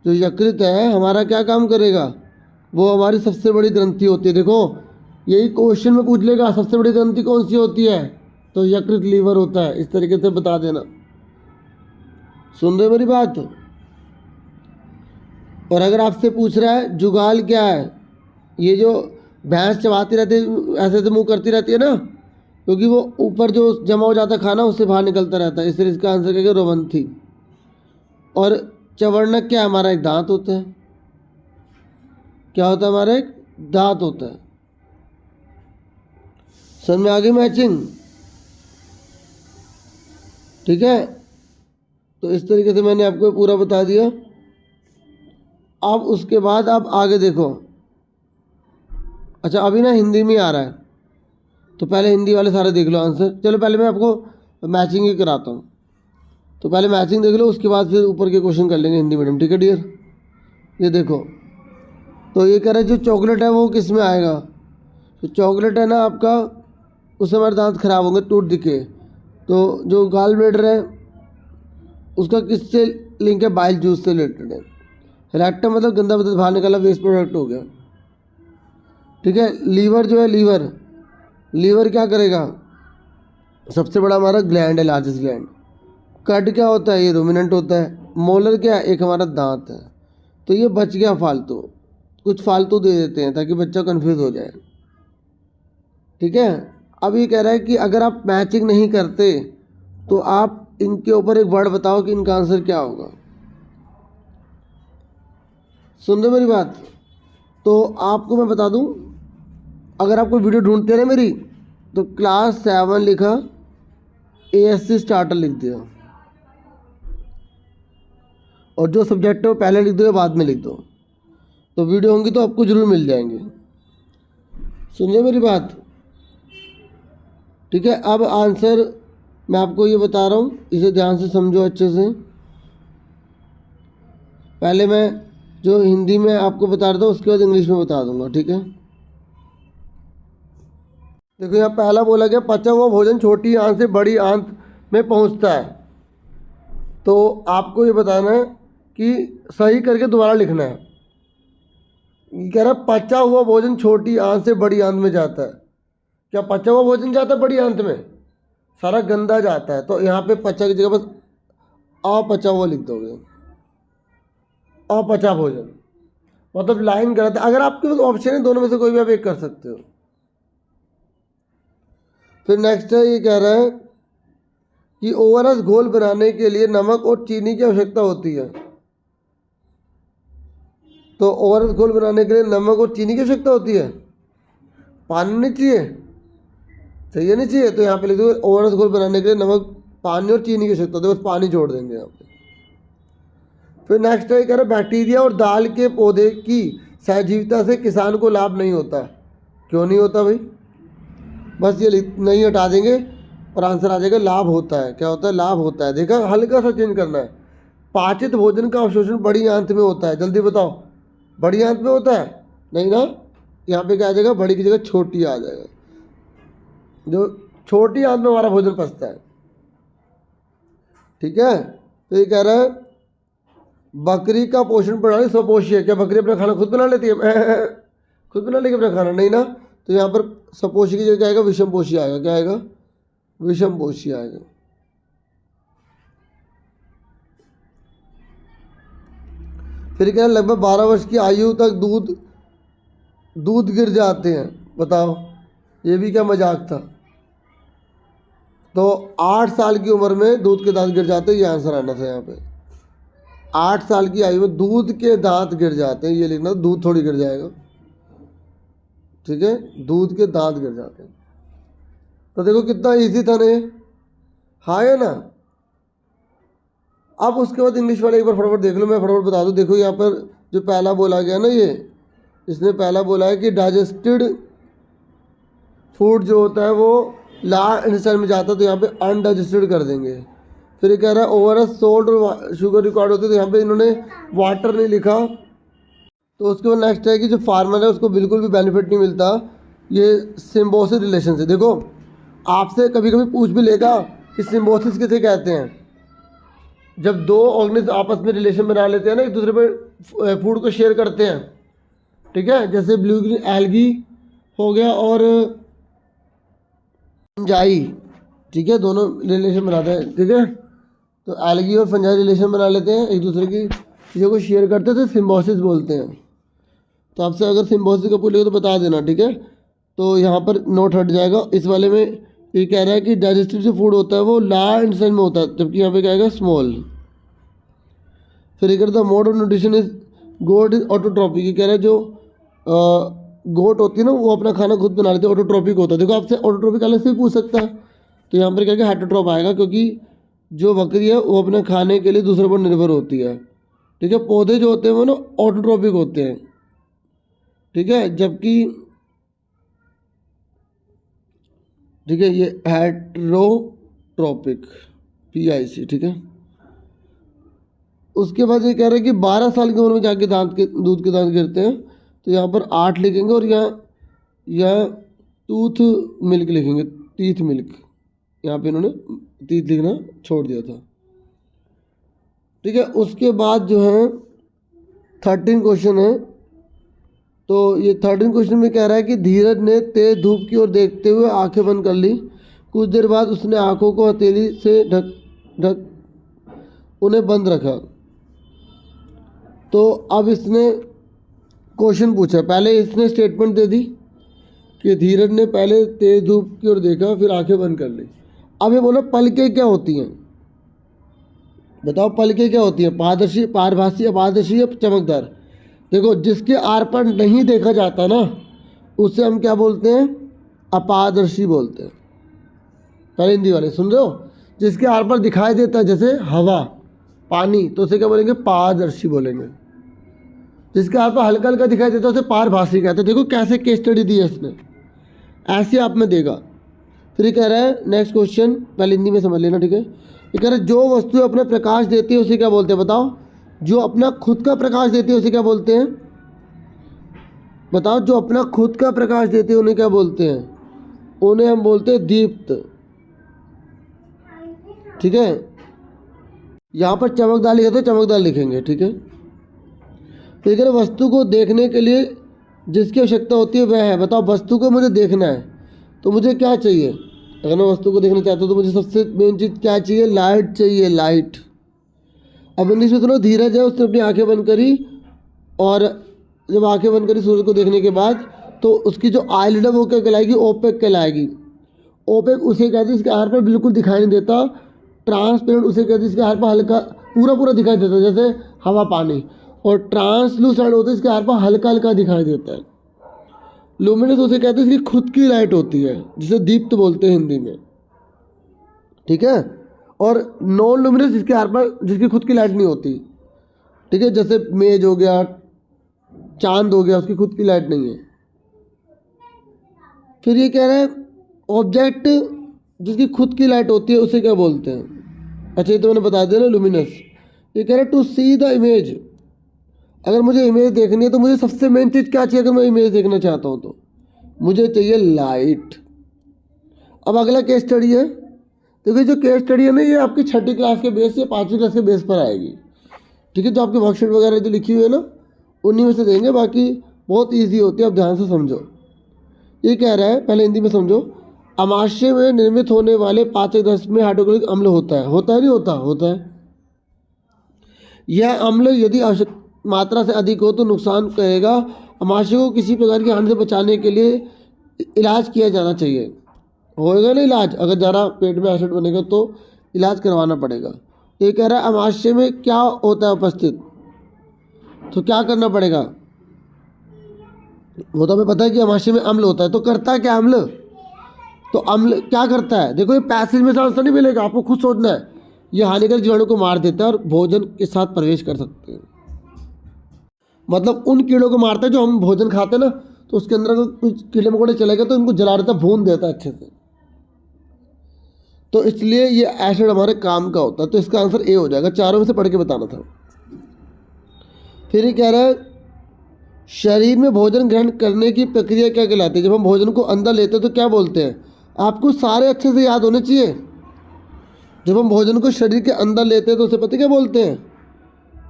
S1: जो यकृत है हमारा क्या काम करेगा, वो हमारी सबसे बड़ी ग्रंथि होती है। देखो यही क्वेश्चन में पूछ लेगा, सबसे बड़ी ग्रंथि कौन सी होती है, तो यकृत लीवर होता है। इस तरीके से बता देना। सुन रहे मेरी बात। और अगर आपसे पूछ रहा है जुगाल क्या है, ये जो भैंस चबाती रहती है, ऐसे ऐसे मुंह करती रहती है ना, क्योंकि वो ऊपर जो जमा हो जाता है खाना उससे बाहर निकलता रहता है, इसलिए इसका आंसर क्या है, रोमंथी। और चवर्णक क्या, हमारा एक दांत होता है। क्या होता है, हमारा एक दांत होता है। समझ में आ गई मैचिंग। ठीक है। तो इस तरीके से मैंने आपको पूरा बता दिया। अब उसके बाद आप आगे देखो। अच्छा अभी ना हिंदी में आ रहा है, तो पहले हिंदी वाले सारे देख लो आंसर। चलो पहले मैं आपको मैचिंग ही कराता हूँ। तो पहले मैचिंग देख लो, उसके बाद फिर ऊपर के क्वेश्चन कर लेंगे हिंदी मीडियम। ठीक है डियर। ये देखो, तो ये कह रहा है जो चॉकलेट है वो किस में आएगा। तो चॉकलेट है ना आपका, उससे हमारे दांत खराब होंगे, टूट दिखे। तो जो गाल ब्लेडर है उसका किससे लिंक है, बाइल जूस से रिलेटेड है। रेक्टम मतलब गंदा पदार्थ बाहर निकाला, वेस्ट प्रोडक्ट हो गया। ठीक है। लीवर जो है, लीवर क्या करेगा, सबसे बड़ा हमारा ग्लैंड है, लार्जेस्ट ग्लैंड। कट क्या होता है, ये रूमिनेंट होता है। मोलर क्या है, एक हमारा दांत है। तो ये बच गया फालतू, कुछ फालतू दे देते हैं ताकि बच्चा कंफ्यूज हो जाए। ठीक है। अब ये कह रहा है कि अगर आप मैचिंग नहीं करते तो आप इनके ऊपर एक वर्ड बताओ कि इनका आंसर क्या होगा। सुन रहे मेरी बात। तो आपको मैं बता दूं, अगर आपको वीडियो ढूंढते रहे मेरी, तो क्लास 7 लिखा, ASC स्टार्टर लिख दिया, और जो सब्जेक्ट है वो पहले लिख दो या बाद में लिख दो। तो वीडियो होंगी तो आपको ज़रूर मिल जाएंगे। सुनिए मेरी बात। ठीक है। अब आंसर मैं आपको ये बता रहा हूँ, इसे ध्यान से समझो अच्छे से। पहले मैं जो हिंदी में आपको बता रहा था उसके बाद इंग्लिश में बता दूंगा। ठीक है। देखो यहाँ पहला बोला गया, पचा हुआ भोजन छोटी आंत से बड़ी आंत में पहुँचता है। तो आपको ये बताना है कि सही करके दोबारा लिखना है। ये कह रहा है पचा हुआ भोजन छोटी आंत से बड़ी आंत में जाता है। क्या पचा हुआ भोजन जाता है बड़ी आंत में, सारा गंदा जाता है। तो यहाँ पे पचा की जगह बस अपचा हुआ लिख दोगे, अपचा भोजन, मतलब लाइन गलत है। अगर आपके पास ऑप्शन है दोनों में से कोई भी आप एक कर सकते हो। फिर नेक्स्ट है, ये कह रहा है कि ओआरएस घोल बनाने के लिए नमक और चीनी की आवश्यकता होती है। तो ओआरएस घोल बनाने के लिए नमक और चीनी की आवश्यकता होती है, पानी नहीं चाहिए, चाहिए नहीं चाहिए। तो यहाँ पे लिख दो ओआरएस घोल बनाने के लिए नमक, पानी और चीनी की आवश्यकता होती है, बस पानी जोड़ देंगे यहाँ पे। फिर नेक्स्ट है, कह रहा है बैक्टीरिया और दाल के पौधे की सहजीविता से किसान को लाभ नहीं होता। क्यों नहीं होता भाई, बस ये नहीं हटा देंगे और आंसर आ जाएगा लाभ होता है। क्या होता है, लाभ होता है। देखा, हल्का सा चेंज करना है। पाचित भोजन का अवशोषण बड़ी आंत में होता है, जल्दी बताओ, बड़ी आंत में होता है नहीं ना। यहाँ पे क्या आ जाएगा, बड़ी की जगह छोटी आ जाएगा। जो छोटी आंत में हमारा भोजन पचता है। ठीक है। तो ये कह रहा है बकरी का पोषण प्रणाली स्वपोषी है। क्या बकरी अपना खाना खुद बना लेती है खुद बना लेगी अपना खाना, नहीं ना। तो यहाँ पर स्वपोषी की जगह क्या आएगा, विषमपोषी आएगा। क्या आएगा, विषमपोषी आएगा। फिर क्या, लगभग 12 वर्ष की आयु तक दूध गिर जाते हैं। बताओ ये भी क्या मजाक था। तो 8 साल की उम्र में दूध के दांत गिर जाते हैं, ये आंसर आना था यहाँ पे। 8 साल की आयु में दूध के दांत गिर जाते हैं, ये लिखना, दूध थोड़ी गिर जाएगा, ठीक है, दूध के दांत गिर जाते हैं। तो देखो कितना इजी था ना ये, हाँ है ना। अब उसके बाद इंग्लिश वाले एक बार फटाफट देख लो, मैं फटाफट बता दूँ। देखो यहाँ पर जो पहला बोला गया ना, ये इसने पहला बोला है कि डाइजेस्टेड फूड जो होता है वो लार्ज इंटेस्टाइन में जाता है, तो यहाँ पे अनडाइजेस्टेड कर देंगे। फिर ये कह रहा है ओवर सोल्ट और शुगर रिकॉर्ड होती है, तो यहाँ पे इन्होंने वाटर नहीं लिखा। तो उसके बाद नेक्स्ट है कि जो फार्मर है उसको बिल्कुल भी बेनिफिट नहीं मिलता, ये सिम्बोसिस रिलेशन से। देखो आपसे कभी कभी पूछ भी लेगा कि सिम्बोसिस किसे कहते हैं, जब दो ऑर्गेनिज्म आपस में रिलेशन बना लेते हैं ना, एक दूसरे पर फूड को शेयर करते हैं, ठीक है, जैसे ब्लू ग्रीन एल्गी हो गया और फंजाई, ठीक है, दोनों रिलेशन बनाते हैं, ठीक है। तो एल्गी और फंजाई रिलेशन बना लेते हैं, एक दूसरे की चीज़ों को शेयर करते हैं, तो सिम्बोसिस बोलते हैं। तो आपसे अगर सिम्बोसिस का पूछेगा तो बता देना, ठीक है। तो यहाँ पर नोट हट जाएगा। इस वाले में ये कह रहा है कि डाइजेस्टिव जो फूड होता है वो लार्ज इंटेस्टाइन में होता है, जबकि यहाँ पे क्या आएगा, स्मॉल। फिर ये कहता है mode of nutrition is goat is autotrophic. ये कह रहा है जो गोट होती है ना वो अपना खाना खुद बना लेती है, ऑटोट्रॉपिक होता है। देखो आपसे ऑटोट्रॉपिक अलग से भी पूछ सकता है, तो यहाँ पर क्या क्या हेटरोट्रॉप आएगा, क्योंकि जो बकरी है वो अपने खाने के लिए दूसरे पर निर्भर होती है, ठीक है। पौधे जो होते हैं वो ना ऑटोट्रॉपिक होते हैं, ठीक है, जबकि ठीक है ये हेटरोट्रॉपिक PIC, ठीक है। उसके बाद ये कह रहे हैं कि 12 साल की उम्र में जाके दूध के दांत गिरते हैं, तो यहाँ पर 8 लिखेंगे और यहाँ टूथ मिल्क लिखेंगे, टीथ मिल्क। यहाँ पे इन्होंने टीथ लिखना छोड़ दिया था, ठीक है। उसके बाद जो है 13 क्वेश्चन है। तो ये 13 क्वेश्चन में कह रहा है कि धीरज ने तेज धूप की ओर देखते हुए आंखें बंद कर ली। कुछ देर बाद उसने आंखों को हथेली से ढक उन्हें बंद रखा। तो अब इसने क्वेश्चन पूछा, पहले इसने स्टेटमेंट दे दी कि धीरज ने पहले तेज धूप की ओर देखा फिर आंखें बंद कर ली। अब ये बोलो पलकें क्या होती हैं, बताओ पलकें क्या होती हैं, पारदर्शी, पारभासी, अपारदर्शी या चमकदार। देखो जिसके आर पर नहीं देखा जाता ना उससे हम क्या बोलते हैं, अपारदर्शी बोलते हैं। पहले हिंदी वाले सुन रहे हो, जिसके आर पर दिखाई देता है जैसे हवा, पानी, तो उसे क्या बोलेंगे, पारदर्शी बोलेंगे। जिसके आर पर हल्का हल्का दिखाई देता है उसे पारभासी कहते हैं। देखो कैसे केस स्टडी दी है इसने, ऐसे आप में देगा। फिर ये कह रहा है नेक्स्ट क्वेश्चन, पहले हिंदी में समझ लेना, ठीक है। ये कह रहा है जो वस्तु अपना प्रकाश देती है उसे क्या बोलते हैं, बताओ। जो अपना खुद का प्रकाश देती है उसे क्या बोलते हैं, बताओ। जो अपना खुद का प्रकाश देते हैं उन्हें क्या बोलते हैं, उन्हें हम बोलते हैं दीप्त, ठीक है। यहाँ पर चमकदार लिखा तो चमकदार लिखेंगे, ठीक है। तो ये कह रहे वस्तु को देखने के लिए जिसकी आवश्यकता होती है वह है, बताओ। वस्तु को मुझे देखना है तो मुझे क्या चाहिए, अगर मैं वस्तु को देखना चाहता हूँ तो मुझे सबसे मेन चीज़ क्या चाहिए, लाइट चाहिए, लाइट। अब इंग्लिश में सुनो, धीरज है उसने अपनी आंखें बंद करी और जब आंखें बंद करी सूरज को देखने के बाद, तो उसकी जो आईलिड है वो क्या कहलाएगी, ओपेक कहलाएगी। ओपेक उसे कहते हैं इसके आर पर बिल्कुल दिखाई नहीं देता। ट्रांसपेरेंट उसे कहते हैं इसके आर पर हल्का पूरा पूरा दिखाई देता है जैसे हवा, पानी। और ट्रांसलूसेंट होता है इसके आर पर हल्का हल्का दिखाई देता है। लुमिनस उसे कहते हैं इसकी खुद की लाइट होती है, जिसे दीप्त बोलते हैं हिंदी में, ठीक है। और नॉन लुमिनस जिसके आर पर जिसकी खुद की लाइट नहीं होती, ठीक है, जैसे मेज हो गया, चांद हो गया, उसकी खुद की लाइट नहीं है। फिर ये कह रहा है ऑब्जेक्ट जिसकी खुद की लाइट होती है उसे क्या बोलते हैं। अच्छा ये तो मैंने बता दिया ना, लुमिनस। ये कह रहा है टू सी द इमेज, अगर मुझे इमेज देखनी है तो मुझे सबसे मेन चीज़ क्या चाहिए, अगर मैं इमेज देखना चाहता हूँ तो मुझे चाहिए लाइट। अब अगला केस स्टडी है। देखिए जो केस स्टडी है ना ये आपकी 6ठी क्लास के बेस या 5वीं क्लास के बेस पर आएगी, ठीक है। जो आपकी वर्कशीट वगैरह जो लिखी हुई है ना उन्हीं में से देंगे, बाकी बहुत ईजी होती है, आप ध्यान से समझो। ये कह रहा है, पहले हिंदी में समझो। अमाशय में निर्मित होने वाले पाचक रस में हाइड्रोक्लोरिक अम्ल होता है, होता है नहीं होता, होता है। यह अम्ल यदि आवश्यक मात्रा से अधिक हो तो नुकसान करेगा। अमाशय को किसी प्रकार की हानि से बचाने के लिए इलाज किया जाना चाहिए। होएगा ना इलाज, अगर ज़्यादा पेट में एसिड बनेगा तो इलाज करवाना पड़ेगा। ये कह रहा है अमाशय में क्या होता है उपस्थित, तो क्या करना पड़ेगा? वो तो हमें पता है कि अमाशय में अम्ल होता है, तो करता है क्या अम्ल? तो अम्ल क्या करता है? देखो ये पैसेज में से आंसर नहीं मिलेगा, आपको खुद सोचना है। ये हानिकारक जीवाणु को मार देता है और भोजन के साथ प्रवेश कर सकते हैं। मतलब उन कीड़ों को मारता है जो हम भोजन खाते हैं ना, तो उसके अंदर अगर कुछ कीड़े मकोड़े चले गए तो उनको जला देता है, भून देता है अच्छे से। तो इसलिए ये एसिड हमारे काम का होता है। तो इसका आंसर ए हो जाएगा। चारों में से पढ़ के बताना था। फिर ये कह रहा है शरीर में भोजन ग्रहण करने की प्रक्रिया क्या कहलाती है? जब हम भोजन को अंदर लेते हैं तो क्या बोलते हैं? आपको सारे अच्छे से याद होने चाहिए। जब हम भोजन को शरीर के अंदर लेते हैं तो उसे पता क्या बोलते हैं?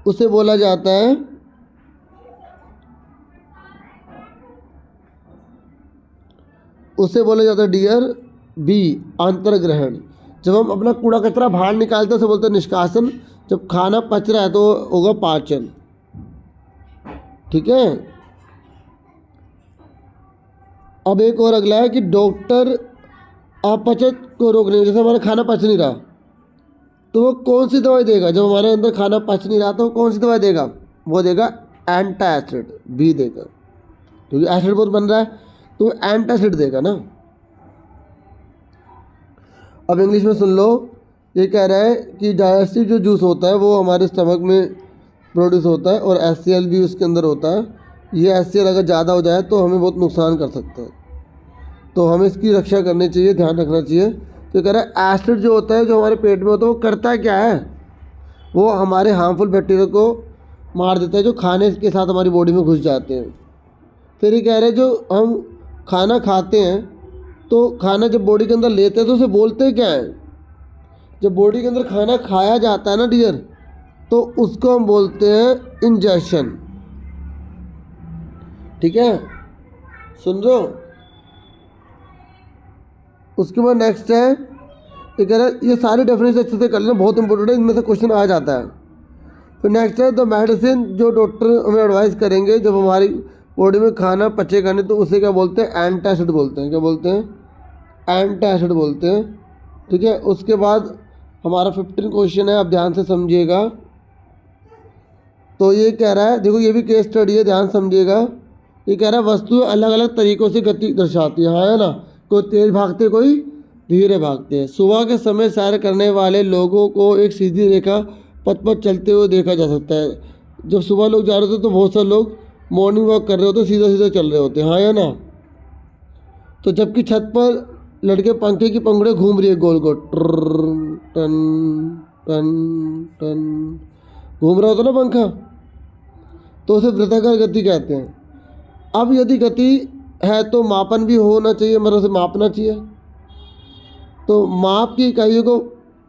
S1: उसे बोला जाता है डियर बी, अंतर्ग्रहण। जब हम अपना कूड़ा कचरा बाहर निकालते हैं उसे बोलते हैं निष्कासन। जब खाना पच रहा है तो होगा पाचन। ठीक है। अब एक और अगला है कि डॉक्टर अपचत को रोकने, जैसे हमारा खाना पच नहीं रहा तो वो कौन सी दवाई देगा? जब हमारे अंदर खाना पच नहीं रहा तो कौन सी दवाई देगा? वो देगा एंटासिड, बी देगा, क्योंकि एसिड बहुत बन रहा है तो एंटासिड देगा ना। अब इंग्लिश में सुन लो। ये कह रहा है कि डाइजेस्टिव जो जूस होता है वो हमारे स्टमक में प्रोड्यूस होता है और HCl भी उसके अंदर होता है। ये HCl अगर ज़्यादा हो जाए तो हमें बहुत नुकसान कर सकता है, तो हमें इसकी रक्षा करनी चाहिए, ध्यान रखना चाहिए। तो कह रहा है एसिड जो होता है जो हमारे पेट में होता है वो करता क्या है? वो हमारे हार्मफुल बैक्टीरिया को मार देता है जो खाने के साथ हमारी बॉडी में घुस जाते हैं। फिर ये कह रहे हैं जो हम खाना खाते हैं तो खाना जब बॉडी के अंदर लेते हैं तो उसे बोलते क्या है? जब बॉडी के अंदर खाना खाया जाता है ना डियर, तो उसको हम बोलते हैं इंजेक्शन। ठीक है, सुन रहे हो? उसके बाद नेक्स्ट है, ये कह रहा है ये सारी डेफिनेशन अच्छे से कर लेना, बहुत इंपॉर्टेंट है, इनमें से क्वेश्चन आ जाता है। फिर नेक्स्ट है द मेडिसिन जो डॉक्टर हमें एडवाइस करेंगे जब हमारी बॉडी में खाना पचेगा नहीं तो उसे क्या बोलते हैं? एंटासिड बोलते हैं। क्या बोलते हैं? एंटासिड बोलते हैं। ठीक है। उसके बाद हमारा 15 क्वेश्चन है, आप ध्यान से समझिएगा। तो ये कह रहा है, देखो ये भी केस स्टडी है, ध्यान समझिएगा। ये कह रहा है वस्तु अलग अलग तरीक़ों से गति दर्शाती है ना, कोई तेज़ भागते कोई धीरे भागते हैं। सुबह के समय सैर करने वाले लोगों को एक सीधी रेखा पथ पर चलते हुए देखा जा सकता है। जब सुबह लोग जा रहे होते तो बहुत सारे लोग मॉर्निंग वॉक कर रहे होते, सीधा सीधा चल रहे होते हैं, हाँ या ना। तो जबकि छत पर लड़के पंखे की पंखुड़ियाँ घूम रही है गोल गोल, टन टन टन घूम रहा होता ना पंखा, तो उसे वृत्ताकार गति कहते हैं। अब यदि गति है तो मापन भी होना चाहिए, मतलब उसे मापना चाहिए। तो माप की इकाइयों को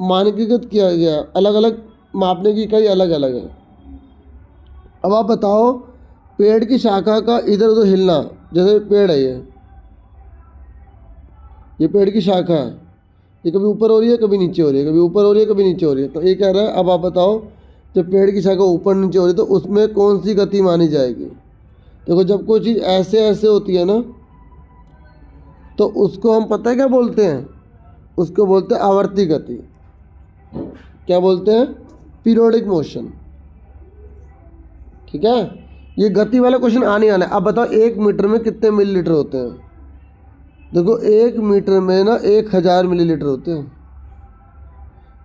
S1: मानकीकृत किया गया, अलग अलग मापने की इकाई अलग अलग है। अब आप बताओ, पेड़ की शाखा का इधर उधर हिलना, जैसे पेड़ है ये पेड़ की शाखा है, ये कभी ऊपर हो रही है कभी नीचे हो रही है, कभी ऊपर हो रही है कभी नीचे हो रही है। तो ये कह रहा है अब आप बताओ जब पेड़ की शाखा ऊपर नीचे हो रही है तो उसमें कौन सी गति मानी जाएगी? देखो जब कोई चीज़ ऐसे ऐसे होती है ना तो उसको हम पता है क्या बोलते हैं? उसको बोलते हैं आवर्ती गति। क्या बोलते हैं? Periodic motion. ठीक है, ये गति वाला क्वेश्चन आने वाला है। अब बताओ 1 मीटर में कितने मिलीलीटर होते हैं? देखो 1 मीटर में ना 1000 मिलीलीटर होते हैं।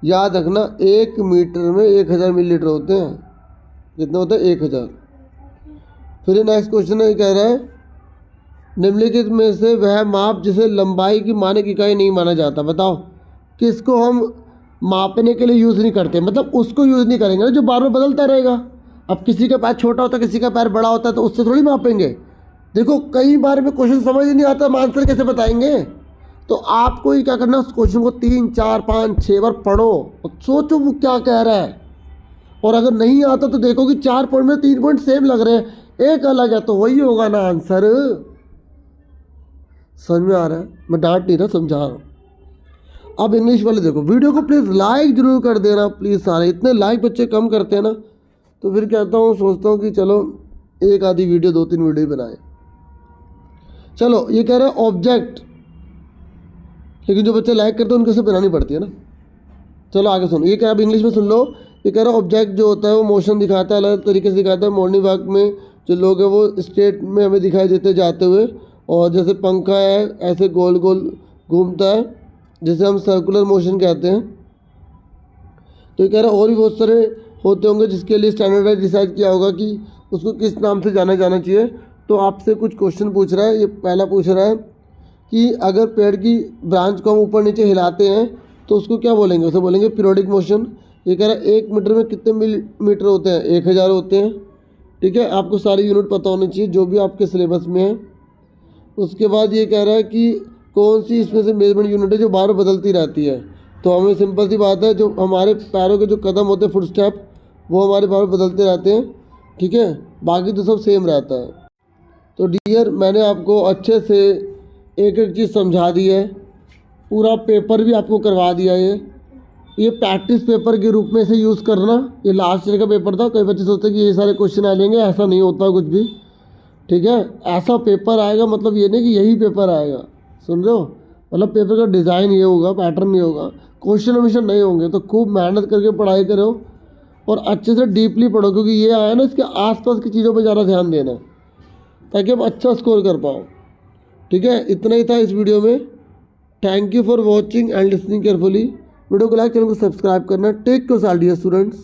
S1: याद रखना 1 मीटर में 1000 मिलीलीटर होते हैं। कितने होते हैं? 1000। फिर नेक्स्ट क्वेश्चन है, कह रहा है निम्नलिखित में से वह माप जिसे लंबाई की मानक इकाई नहीं माना जाता, बताओ किसको हम मापने के लिए यूज़ नहीं करते? मतलब उसको यूज़ नहीं करेंगे ना जो बार बार बदलता रहेगा। अब किसी का पैर छोटा होता है किसी का पैर बड़ा होता है तो उससे थोड़ी मापेंगे। देखो कई बार में क्वेश्चन समझ ही नहीं आता, हम आंसर कैसे बताएंगे? तो आपको ही क्या करना, उस क्वेश्चन को 3 4 5 6 बार पढ़ो और सोचो वो क्या कह रहा है। और अगर नहीं आता तो देखो कि 4 पॉइंट में 3 पॉइंट सेम लग रहे हैं, एक अलग है, तो वही होगा ना आंसर। समझ में आ रहा है? मैं डांट नहीं रहा, समझा रहा हूँ। अब इंग्लिश वाले देखो, वीडियो को प्लीज़ लाइक जरूर कर देना प्लीज़। सारे इतने लाइक बच्चे कम करते हैं ना, तो फिर कहता हूँ सोचता हूँ कि चलो एक आधी वीडियो 2-3 वीडियो बनाए। चलो ये कह रहा है ऑब्जेक्ट, लेकिन जो बच्चे लाइक करते हैं उनके से बनानी पड़ती है ना। चलो आगे सुनो, ये क्या आप इंग्लिश में सुन लो। ये कह रहा है ऑब्जेक्ट जो होता है वो मोशन दिखाता है, अलग तरीके से दिखाता है। मॉर्निंग वॉक में जो लोग हैं वो स्टेट में हमें दिखाई देते जाते हुए, और जैसे पंखा है ऐसे गोल गोल घूमता है, जिसे हम सर्कुलर मोशन कहते हैं। तो ये कह रहा है और भी बहुत सारे होते होंगे जिसके लिए स्टैंडर्डाइज डिसाइड किया होगा कि उसको किस नाम से जाना जाना चाहिए। तो आपसे कुछ क्वेश्चन पूछ रहा है। ये पहला पूछ रहा है कि अगर पेड़ की ब्रांच को हम ऊपर नीचे हिलाते हैं तो उसको क्या बोलेंगे, उसे बोलेंगे पीरियोडिक मोशन। ये कह रहा है 1 मीटर में कितने मिलीमीटर होते हैं, 1000 होते हैं। ठीक है, आपको सारी यूनिट पता होनी चाहिए जो भी आपके सिलेबस में है। उसके बाद ये कह रहा है कि कौन सी इसमें से मेजरमेंट यूनिट है जो बार बार बदलती रहती है। तो हमें सिंपल सी बात है, जो हमारे पैरों के जो कदम होते हैं, फुट स्टेप, वो हमारे बार बार बदलते रहते हैं। ठीक है, बाकी तो सब सेम रहता है। तो डियर, मैंने आपको अच्छे से एक एक चीज़ समझा दी है, पूरा पेपर भी आपको करवा दिया है। ये प्रैक्टिस पेपर के रूप में इसे यूज़ करना। ये लास्ट ईयर का पेपर था। कई बच्चे सोचते हैं कि ये सारे क्वेश्चन आ जाएंगे, ऐसा नहीं होता कुछ भी। ठीक है, ऐसा पेपर आएगा मतलब ये नहीं कि यही पेपर आएगा, सुन रहे हो, मतलब पेपर का डिज़ाइन ये होगा, पैटर्न ये होगा, क्वेश्चन वोश्चन नहीं होंगे। तो खूब मेहनत करके पढ़ाई करो और अच्छे से डीपली पढ़ो, क्योंकि ये आया ना, इसके आसपास की चीज़ों पर ज़्यादा ध्यान देना ताकि हम अच्छा स्कोर कर पाओ। ठीक है, इतना ही था इस वीडियो में। Thank you for watching and listening carefully. Video को लाइक, चैनल को सब्सक्राइब करना। Take care dear students.